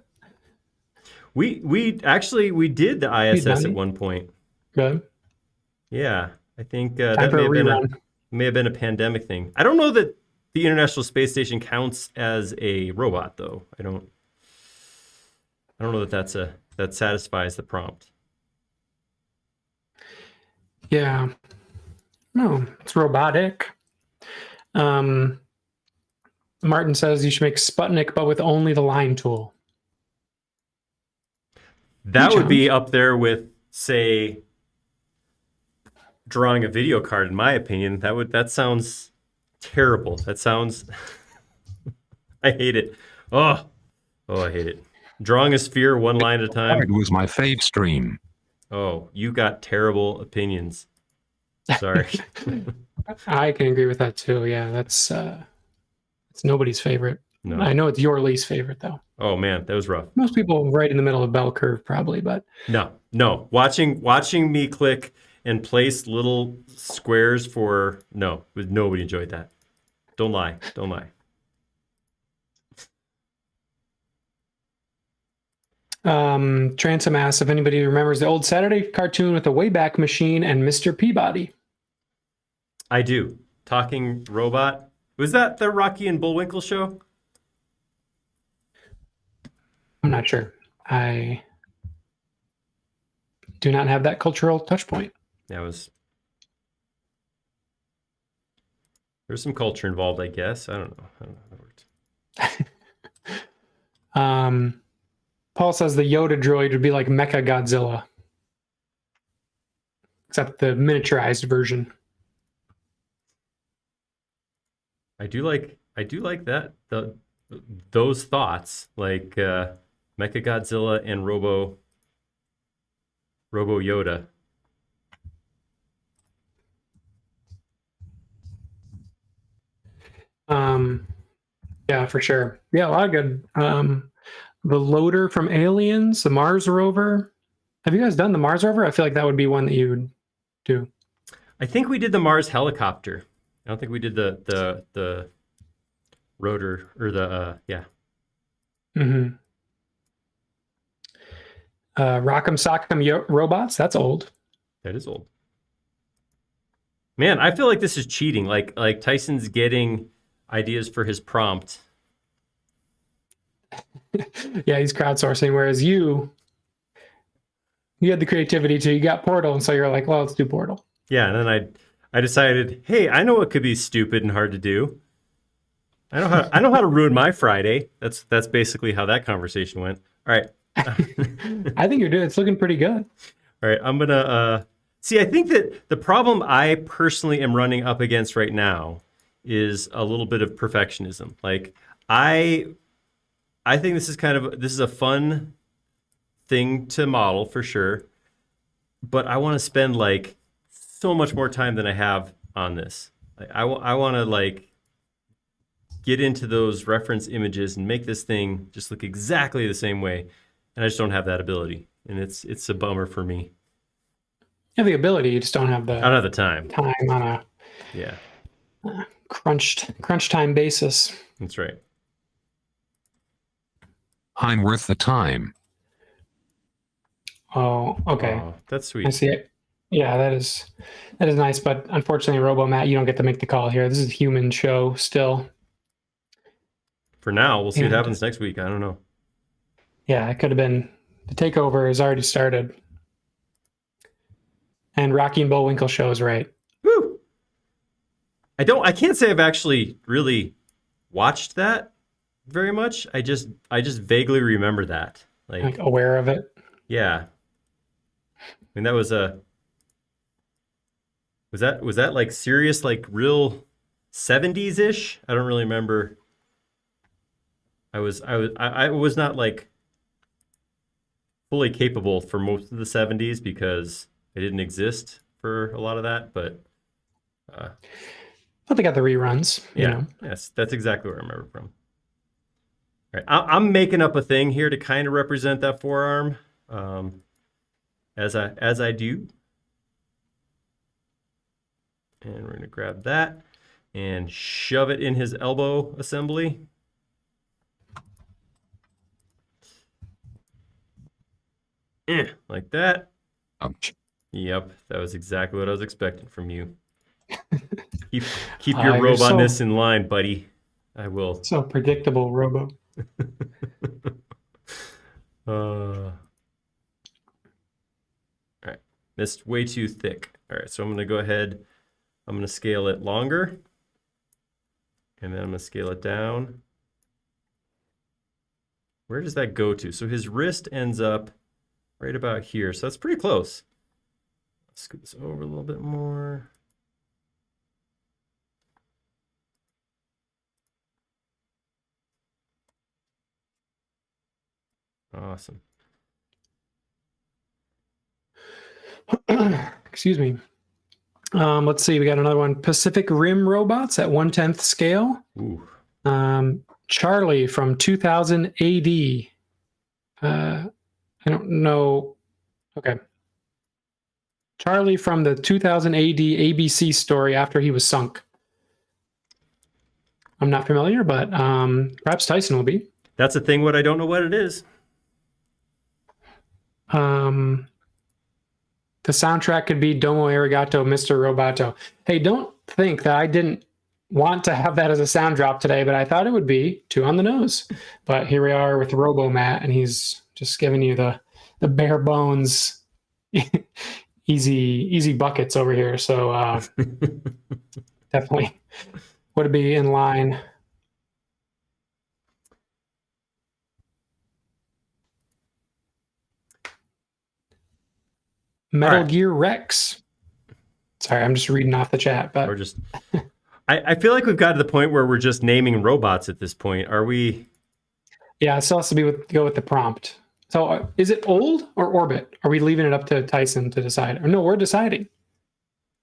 We did the ISS at one point. Good. Yeah. I think that may have been a pandemic thing. I don't know that the International Space Station counts as a robot, though. I don't know that satisfies the prompt. Yeah. No, it's robotic. Martin says you should make Sputnik, but with only the line tool. That would be up there with, say, drawing a video card, in my opinion. That sounds terrible. That sounds I hate it. Oh, I hate it. Drawing a sphere one line at a time. It was my fave stream. Oh, you got terrible opinions. Sorry. I can agree with that too. Yeah, it's nobody's favorite. No. I know it's your least favorite though. Oh man, that was rough. Most people right in the middle of the bell curve probably, but no. Watching me click and place little squares nobody enjoyed that. Don't lie. Transom asks if anybody remembers the old Saturday cartoon with the Wayback Machine and Mr. Peabody. I do. Talking robot. Was that the Rocky and Bullwinkle show? I'm not sure. I do not have that cultural touch point. There's some culture involved, I guess. I don't know how that worked. Paul says the Yoda droid would be like Mecha Godzilla, except the miniaturized version. I do like that those thoughts, like Mecha Godzilla and Robo Yoda. Yeah, for sure. Yeah, a lot of good. The loader from Aliens, the Mars rover. Have you guys done the Mars rover? I feel like that would be one that you would do. I think we did the Mars helicopter. I don't think we did the rotor or the yeah. Mm-hmm. Rock'em Sock'em Robots. That's old. That is old. Man, I feel like this is cheating. Like Tyson's getting ideas for his prompt. Yeah, he's crowdsourcing, whereas you had the creativity too. You got Portal, and so you're like, well, let's do Portal. Yeah, and then I decided, hey, I know what could be stupid and hard to do. I know how to ruin my Friday. That's basically how that conversation went. All right. I think you're doing. It's looking pretty good. All right, I'm gonna see. I think that the problem I personally am running up against right now is a little bit of perfectionism. Like I think this is a fun thing to model for sure, but I want to spend like so much more time than I have on this. Like, I want to like get into those reference images and make this thing just look exactly the same way, and I just don't have that ability, and it's a bummer for me. You have the ability, you just don't have the I don't have the time. Time on a crunch time basis. That's right. I'm worth the time. Oh, okay. Oh, that's sweet. I see it. Yeah, that is nice, but unfortunately, RoboMatt, you don't get to make the call here. This is a human show still. For now, we'll see what happens next week. I don't know. Yeah, it could have been. The takeover has already started. And Rocky and Bullwinkle show is right. Woo! I can't say I've actually really watched that very much. I just vaguely remember that. Like aware of it. Yeah. I mean, that was was that like serious, like real 70s-ish? I don't really remember. I was not like fully capable for most of the 70s because it didn't exist for a lot of that, but they got the reruns. You know. Yes, that's exactly what I remember from. All right, I'm making up a thing here to kind of represent that forearm, as I do, and we're gonna grab that and shove it in his elbow assembly. Like that. Ouch. Yep, that was exactly what I was expecting from you. Keep your robotness in line, buddy. I will. So predictable, Robo. All right, missed way too thick. All right, so I'm gonna go ahead. I'm gonna scale it longer, and then I'm gonna scale it down. Where does that go to? So his wrist ends up right about here. So that's pretty close. Let's scoot this over a little bit more. Awesome. Excuse me. Let's see. We got another one. Pacific Rim robots at 1/10 scale. Ooh. Charlie from 2000 AD. I don't know. Okay. Charlie from the 2000 AD ABC story after he was sunk. I'm not familiar, but perhaps Tyson will be. That's a thing. What I don't know what it is. The soundtrack could be Domo Arigato, Mr. Roboto. Hey, don't think that I didn't want to have that as a sound drop today, but I thought it would be too on the nose. But here we are with RoboMatt, and he's just giving you the bare bones, easy buckets over here. So definitely would be in line. Metal Gear Rex. Sorry, I'm just reading off the chat, but We're just. I feel like we've got to the point where we're just naming robots at this point. Are we? Yeah, it still has to go with the prompt. So is it old or orbit? Are we leaving it up to Tyson to decide? Or no, we're deciding.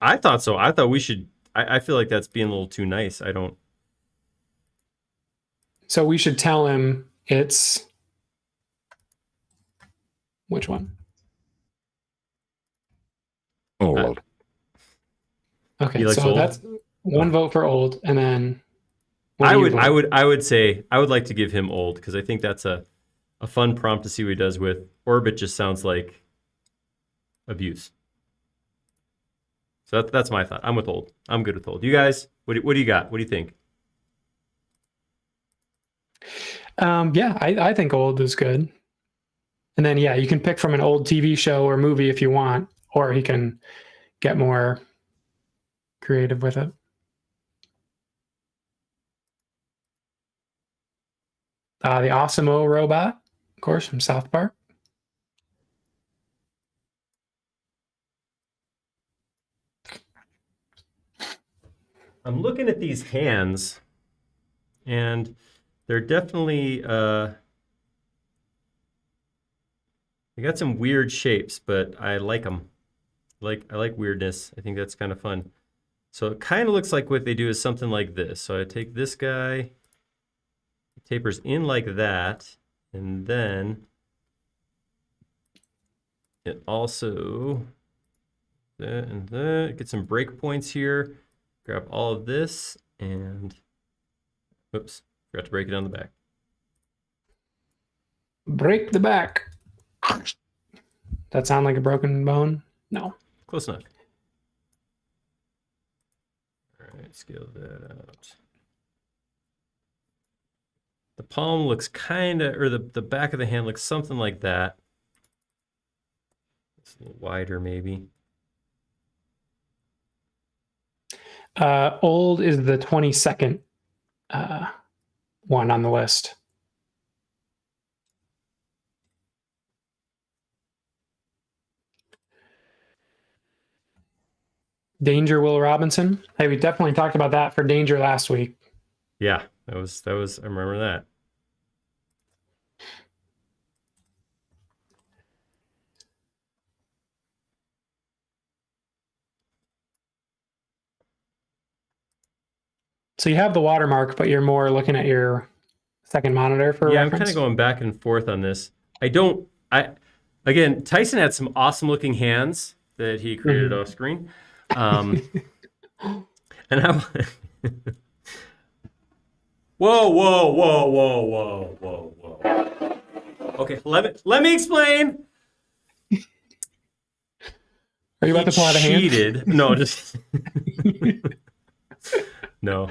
I thought so. I thought we should. I feel like that's being a little too nice. I don't. So we should tell him it's which one? Old. Okay, He likes so old? that's one vote for old, and then what I do you would, vote? I would say I would like to give him old because I think that's a fun prompt to see what he does with. Orbit just sounds like abuse. So that's my thought. I'm with old. I'm good with old. You guys, what do you got? What do you think? Yeah, I think old is good. And then yeah, you can pick from an old TV show or movie if you want, or he can get more creative with it. The Awesome-O robot, of course, from South Park. I'm looking at these hands, and they're definitely they got some weird shapes, but I like them. I like weirdness. I think that's kind of fun. So it kind of looks like what they do is something like this. So I take this guy, it tapers in like that, and then it also that and that. Get some breakpoints here. Grab all of this and oops, forgot to break it on the back. Break the back. That sound like a broken bone? No. Close enough. All right, scale that out. The palm looks kind of, or the back of the hand looks something like that. It's a little wider, maybe. Old is the 22nd one on the list. Danger Will Robinson. Hey, we definitely talked about that for Danger last week. Yeah, that was I remember that. So you have the watermark, but you're more looking at your second monitor for Yeah, reference. I'm kind of going back and forth on this. Again, Tyson had some awesome looking hands that he created off screen. And I whoa, whoa, whoa, whoa, whoa, whoa, whoa. Okay, let me explain. Are you about to pull out a hand? Cheated. No, just no.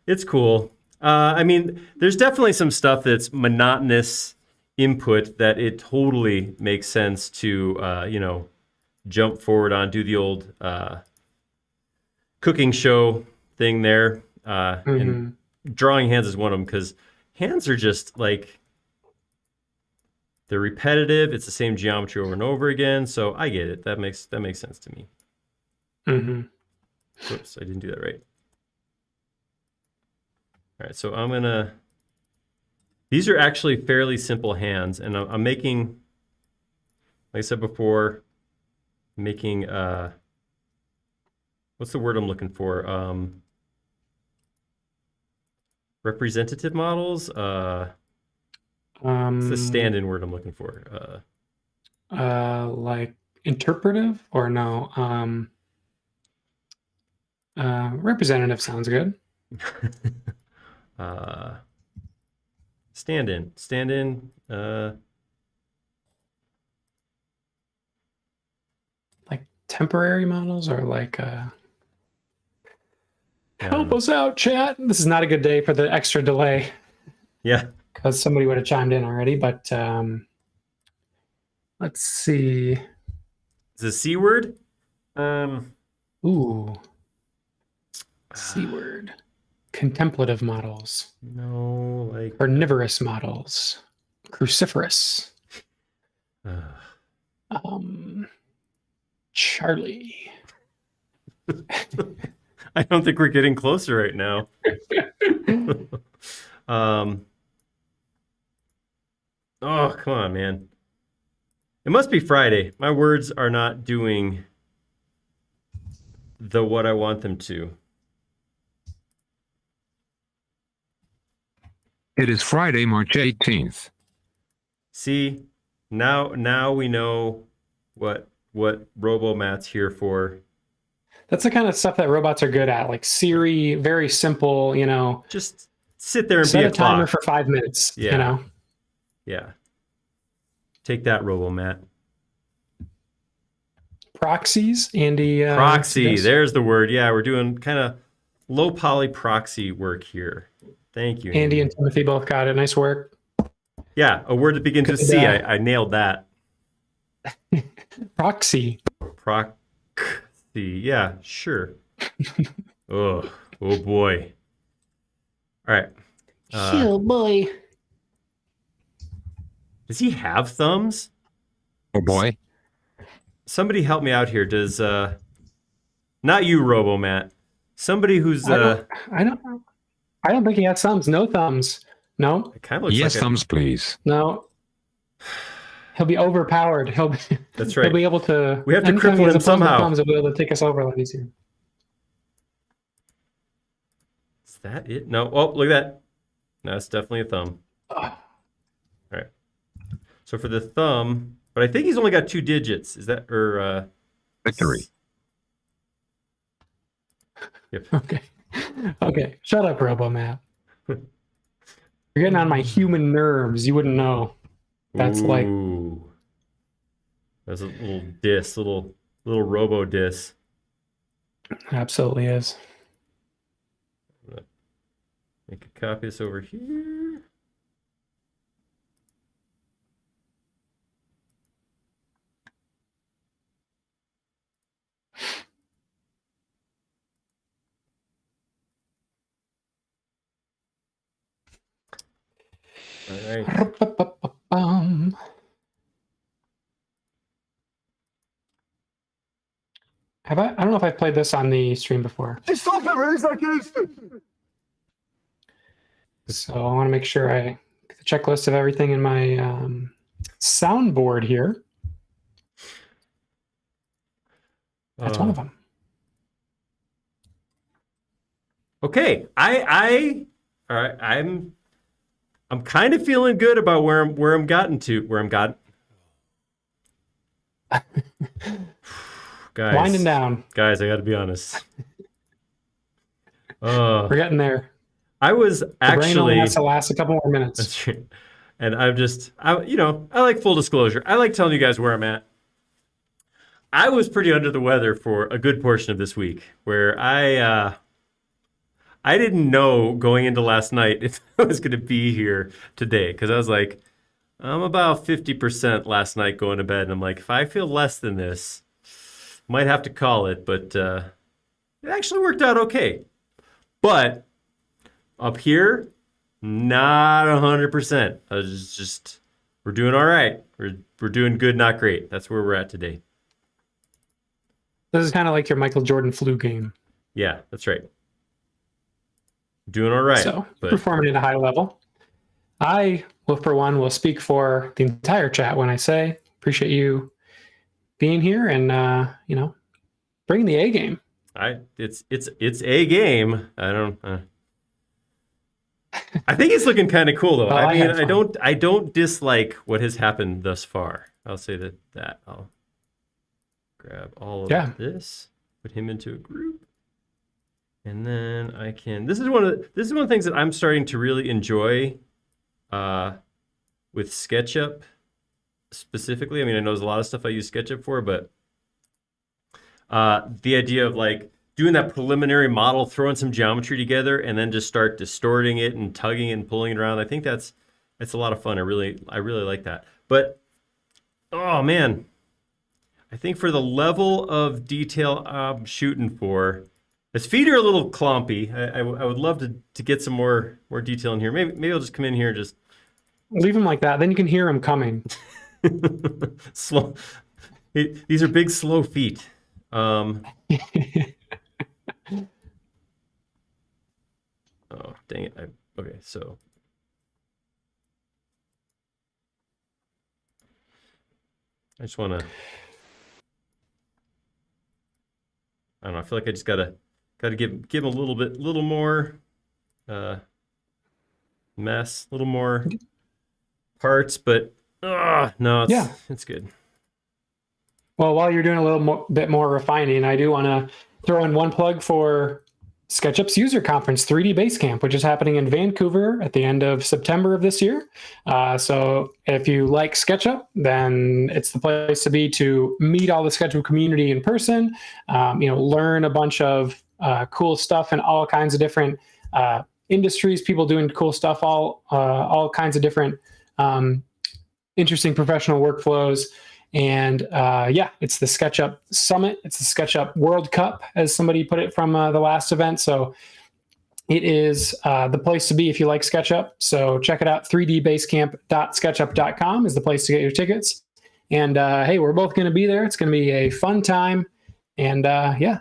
It's cool. I mean, there's definitely some stuff that's monotonous input that it totally makes sense to jump forward on, do the old cooking show thing there. And drawing hands is one of them because hands are just like they're repetitive. It's the same geometry over and over again. So I get it. That makes sense to me. Whoops, I didn't do that right. All right, so I'm gonna. These are actually fairly simple hands, and I'm making, like I said before, making what's the word I'm looking for? Representative models. What's the stand-in word I'm looking for? Like interpretive or no? Representative sounds good. Stand-in. Like temporary models or like help us out, chat. This is not a good day for the extra delay. Yeah. Because somebody would have chimed in already, but let's see. Is it a C word? Ooh. C word. Contemplative models. No, like Carnivorous models. Cruciferous. Charlie. I don't think we're getting closer right now. Oh, come on, man. It must be Friday. My words are not doing what I want them to. It is Friday, March 18th. See, now we know what RoboMat's here for. That's the kind of stuff that robots are good at, like Siri, very simple, you know. Just sit there and Set be a timer clock. for 5 minutes, Yeah. you know. Yeah. Take that, RoboMat. Proxies, Andy. Proxy, suggests. there's the word. Yeah, we're doing kind of low poly proxy work here. Thank you, Andy and Timothy both got it. Nice work. Yeah, a word that begins with Good, C. I nailed that. Proxy. Proxy. Yeah, sure. Oh boy. All right. Oh boy. Does he have thumbs? Oh boy. Somebody help me out here. Does not you, RoboMat. Somebody who's I don't think he has thumbs. No thumbs. No. it kind of looks Yes, like thumbs, please. No. He'll be overpowered. That's right. He'll be able to. We have to anytime cripple he has him opposable somehow. Thumbs, he'll be able to take us over a lot easier. Is that it? No. Oh, look at that. No, it's definitely a thumb. All right. So for the thumb, but I think he's only got 2 digits. Is that or Victory. Yep. Okay. Okay. Shut up, RoboMat. You're getting on my human nerves. You wouldn't know. That's like. Ooh. That's a little diss, little robo diss. Absolutely is. Make a copy of this over here. All right. Have I don't know if I've played this on the stream before. Just stop it, really, seconds. So I want to make sure I get the checklist of everything in my soundboard here. That's one of them. Okay, all right. I'm kind of feeling good about where I'm gotten to. Guys, Winding down. Guys, I got to be honest. We're getting there. I was The brain only actually. has to last a couple more minutes. That's true. And I like full disclosure. I like telling you guys where I'm at. I was pretty under the weather for a good portion of this week, where I didn't know going into last night if I was going to be here today, because I was like, I'm about 50% last night going to bed, and I'm like, if I feel less than this, might have to call it, but it actually worked out okay. But up here, not 100%. I was just we're doing all right. We're doing good, not great. That's where we're at today. This is kind of like your Michael Jordan flu game. Yeah, that's right. Doing all right. So but performing at a high level. I, for one, will speak for the entire chat when I say appreciate you being here and bringing the A game. it's a game. I don't. I think it's looking kind of cool though. Well, I mean, had fun. I don't dislike what has happened thus far. I'll say that. I'll grab all of this, put him into a group, and then I can. This is one of the things that I'm starting to really enjoy with SketchUp specifically. I mean, I know there's a lot of stuff I use SketchUp for, but the idea of like doing that preliminary model, throwing some geometry together, and then just start distorting it and tugging it and pulling it around. I think that's a lot of fun. I really like that. But oh man, I think for the level of detail I'm shooting for, his feet are a little clumpy. I would love to get some more detail in here. Maybe I'll just come in here and just Leave him like that. Then you can hear him coming. slow. These are big, slow feet. Oh, dang it. Okay, so. I just want to. I don't know. I feel like I just gotta give him a little more. mess, a little more parts, but no, it's good. Well, while you're doing a bit more refining, I do want to throw in one plug for SketchUp's user conference, 3D Basecamp, which is happening in Vancouver at the end of September of this year. So if you like SketchUp, then it's the place to be to meet all the SketchUp community in person, learn a bunch of cool stuff in all kinds of different industries, people doing cool stuff, all kinds of different interesting professional workflows. And it's the SketchUp Summit. It's the SketchUp World Cup, as somebody put it from the last event. So it is the place to be if you like SketchUp. So check it out. 3dbasecamp.sketchup.com is the place to get your tickets. And hey, we're both going to be there. It's going to be a fun time. And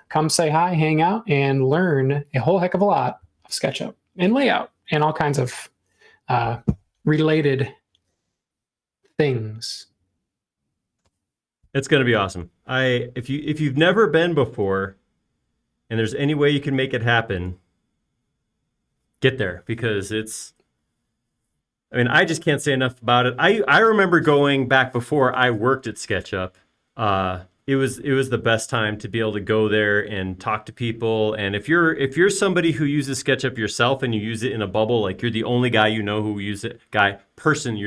come say hi, hang out, and learn a whole heck of a lot of SketchUp and layout and all kinds of related things. It's going to be awesome. If you've never been before, and there's any way you can make it happen, get there, because I just can't say enough about it. I remember going back before I worked at SketchUp. It was the best time to be able to go there and talk to people. And if you're somebody who uses SketchUp yourself and you use it in a bubble, like you're the only guy you know who uses it, you're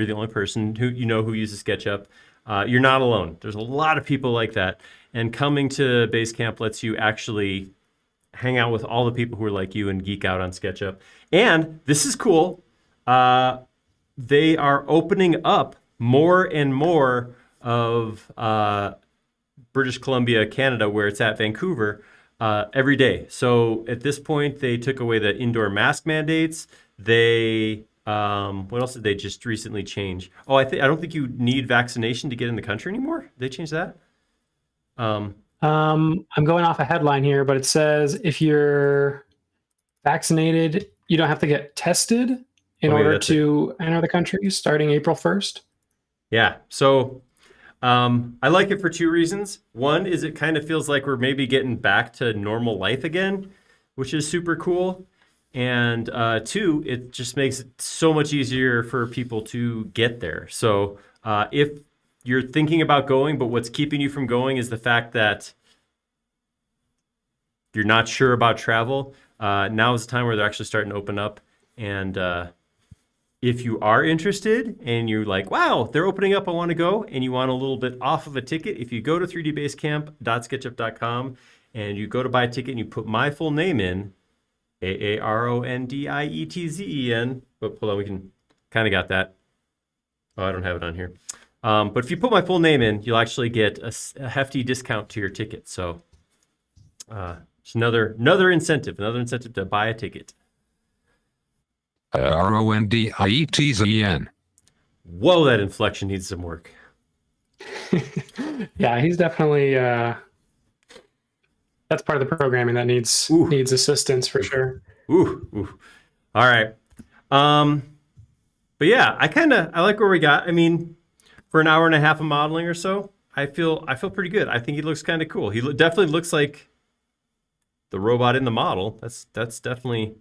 the only person who you know who uses SketchUp. You're not alone. There's a lot of people like that. And coming to Basecamp lets you actually hang out with all the people who are like you and geek out on SketchUp. And this is cool. They are opening up more and more of British Columbia, Canada, where it's at Vancouver, every day. So at this point, they took away the indoor mask mandates. What else did they just recently change? Oh, I don't think you need vaccination to get in the country anymore. Did they change that? I'm going off a headline here, but it says if you're vaccinated, you don't have to get tested in order to enter the country starting April 1st. Yeah. So I like it for two reasons. One is it kind of feels like we're maybe getting back to normal life again, which is super cool. And two, it just makes it so much easier for people to get there. So if you're thinking about going, but what's keeping you from going is the fact that you're not sure about travel, now is the time where they're actually starting to open up. And if you are interested and you're like, wow, they're opening up, I want to go, and you want a little bit off of a ticket, if you go to 3dbasecamp.sketchup.com and you go to buy a ticket and you put my full name in, AARONDIETZEN. But hold on, we can kind of got that. Oh, I don't have it on here. But if you put my full name in, you'll actually get a hefty discount to your ticket. So it's another incentive to buy a ticket. RONDIETZEN. Whoa, that inflection needs some work. Yeah, he's definitely that's part of the programming that needs assistance for sure. Ooh. All right. But yeah, I like where we got. I mean, for an hour and a half of modeling or so, I feel pretty good. I think he looks kind of cool. He definitely looks like the robot in the model. That's definitely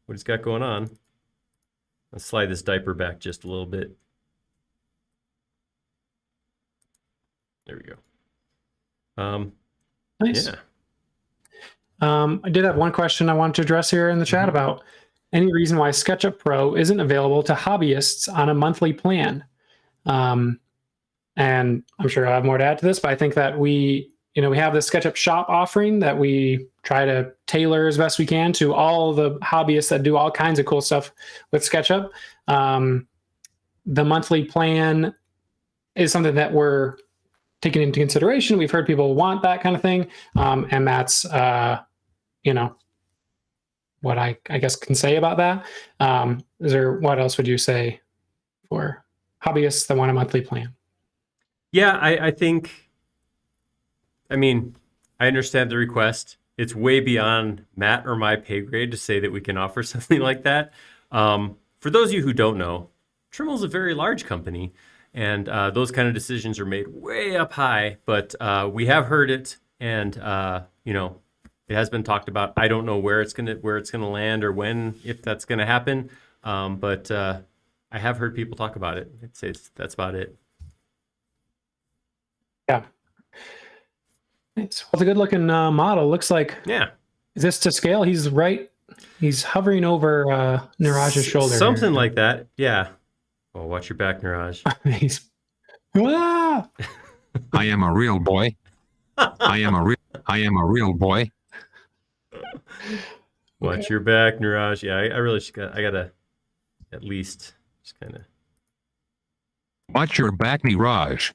what he's got going on. Let's slide this diaper back just a little bit. There we go. Nice. Yeah. I did have one question I wanted to address here in the chat about any reason why SketchUp Pro isn't available to hobbyists on a monthly plan. And I'm sure I'll have more to add to this, but I think that we have the SketchUp Shop offering that we try to tailor as best we can to all the hobbyists that do all kinds of cool stuff with SketchUp. The monthly plan is something that we're taking into consideration. We've heard people want that kind of thing. And that's, what I guess can say about that. What else would you say for hobbyists that want a monthly plan? Yeah, I think, I understand the request. It's way beyond Matt or my pay grade to say that we can offer something like that. For those of you who don't know, Trimel's a very large company, and those kind of decisions are made way up high, but we have heard it, and it has been talked about. I don't know where it's gonna land or if that's gonna happen, But I have heard people talk about it. That's about it. Yeah. It's a good looking model. Looks like, Yeah. is this to scale? He's hovering over Niraj's shoulder. Something like that. Yeah. Oh, watch your back, Niraj. He's, ah! I am a real boy. I am a real boy. Watch your back, Niraj. Yeah, I really I gotta at least just kind of. Watch your back, Niraj.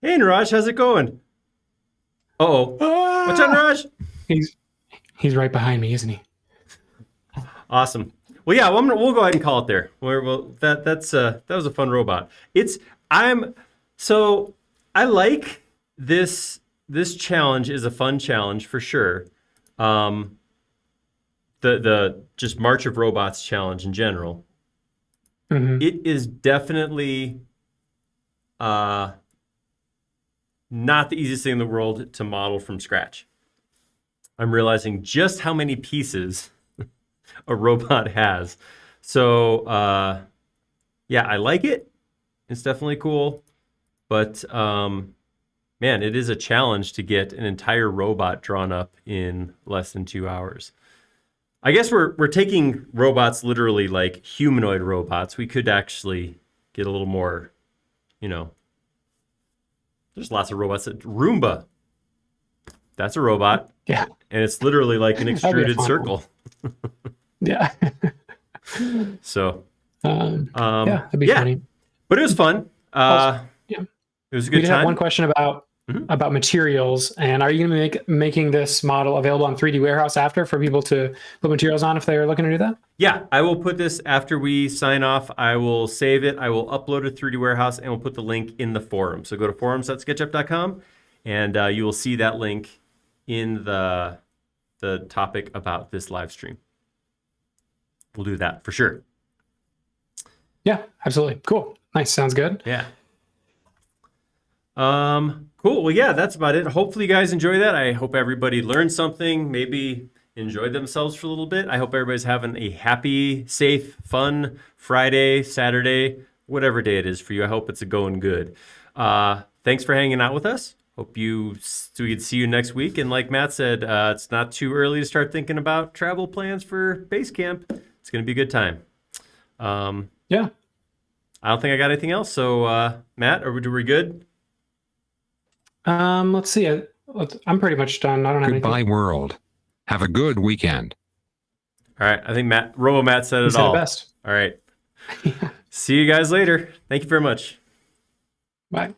Hey, Niraj, how's it going? Uh-oh. Ah! What's up, Niraj? He's right behind me, isn't he? Awesome. Well, yeah, we'll go ahead and call it there. That was a fun robot. I like this. This challenge is a fun challenge for sure. The just March of Robots challenge in general. Mm-hmm. It is definitely not the easiest thing in the world to model from scratch. I'm realizing just how many pieces a robot has. So, yeah, I like it. It's definitely cool. But, man, it is a challenge to get an entire robot drawn up in less than 2 hours. I guess we're taking robots literally like humanoid robots. We could actually get a little more, there's lots of robots. Roomba. That's a robot. Yeah. And it's literally like an That'd be a extruded fun circle. Yeah. So, yeah, that'd be funny. But it was fun. Yeah. It was a We good did time. have one question about materials, and are you going to be making this model available on 3D Warehouse after for people to put materials on if they're looking to do that? Yeah, I will put this after we sign off. I will save it. I will upload it to 3D Warehouse, and we'll put the link in the forum. So go to forums.sketchup.com, and you will see that link in the topic about this live stream. We'll do that for sure. Yeah, absolutely. Cool. Nice. Sounds good. Yeah. Cool. Well, yeah, that's about it. Hopefully you guys enjoy that. I hope everybody learned something, maybe enjoyed themselves for a little bit. I hope everybody's having a happy, safe, fun Friday, Saturday, whatever day it is for you. I hope it's going good. Thanks for hanging out with us. Hope we can see you next week. And like Matt said, it's not too early to start thinking about travel plans for base camp. It's going to be a good time. Yeah. I don't think I got anything else. So, Matt, are we good? Let's see. I'm pretty much done. I don't have Goodbye, anything. world. Have a good weekend. All right. I think Robo Matt said You it said all. it best. All right. See you guys later. Thank you very much. Bye.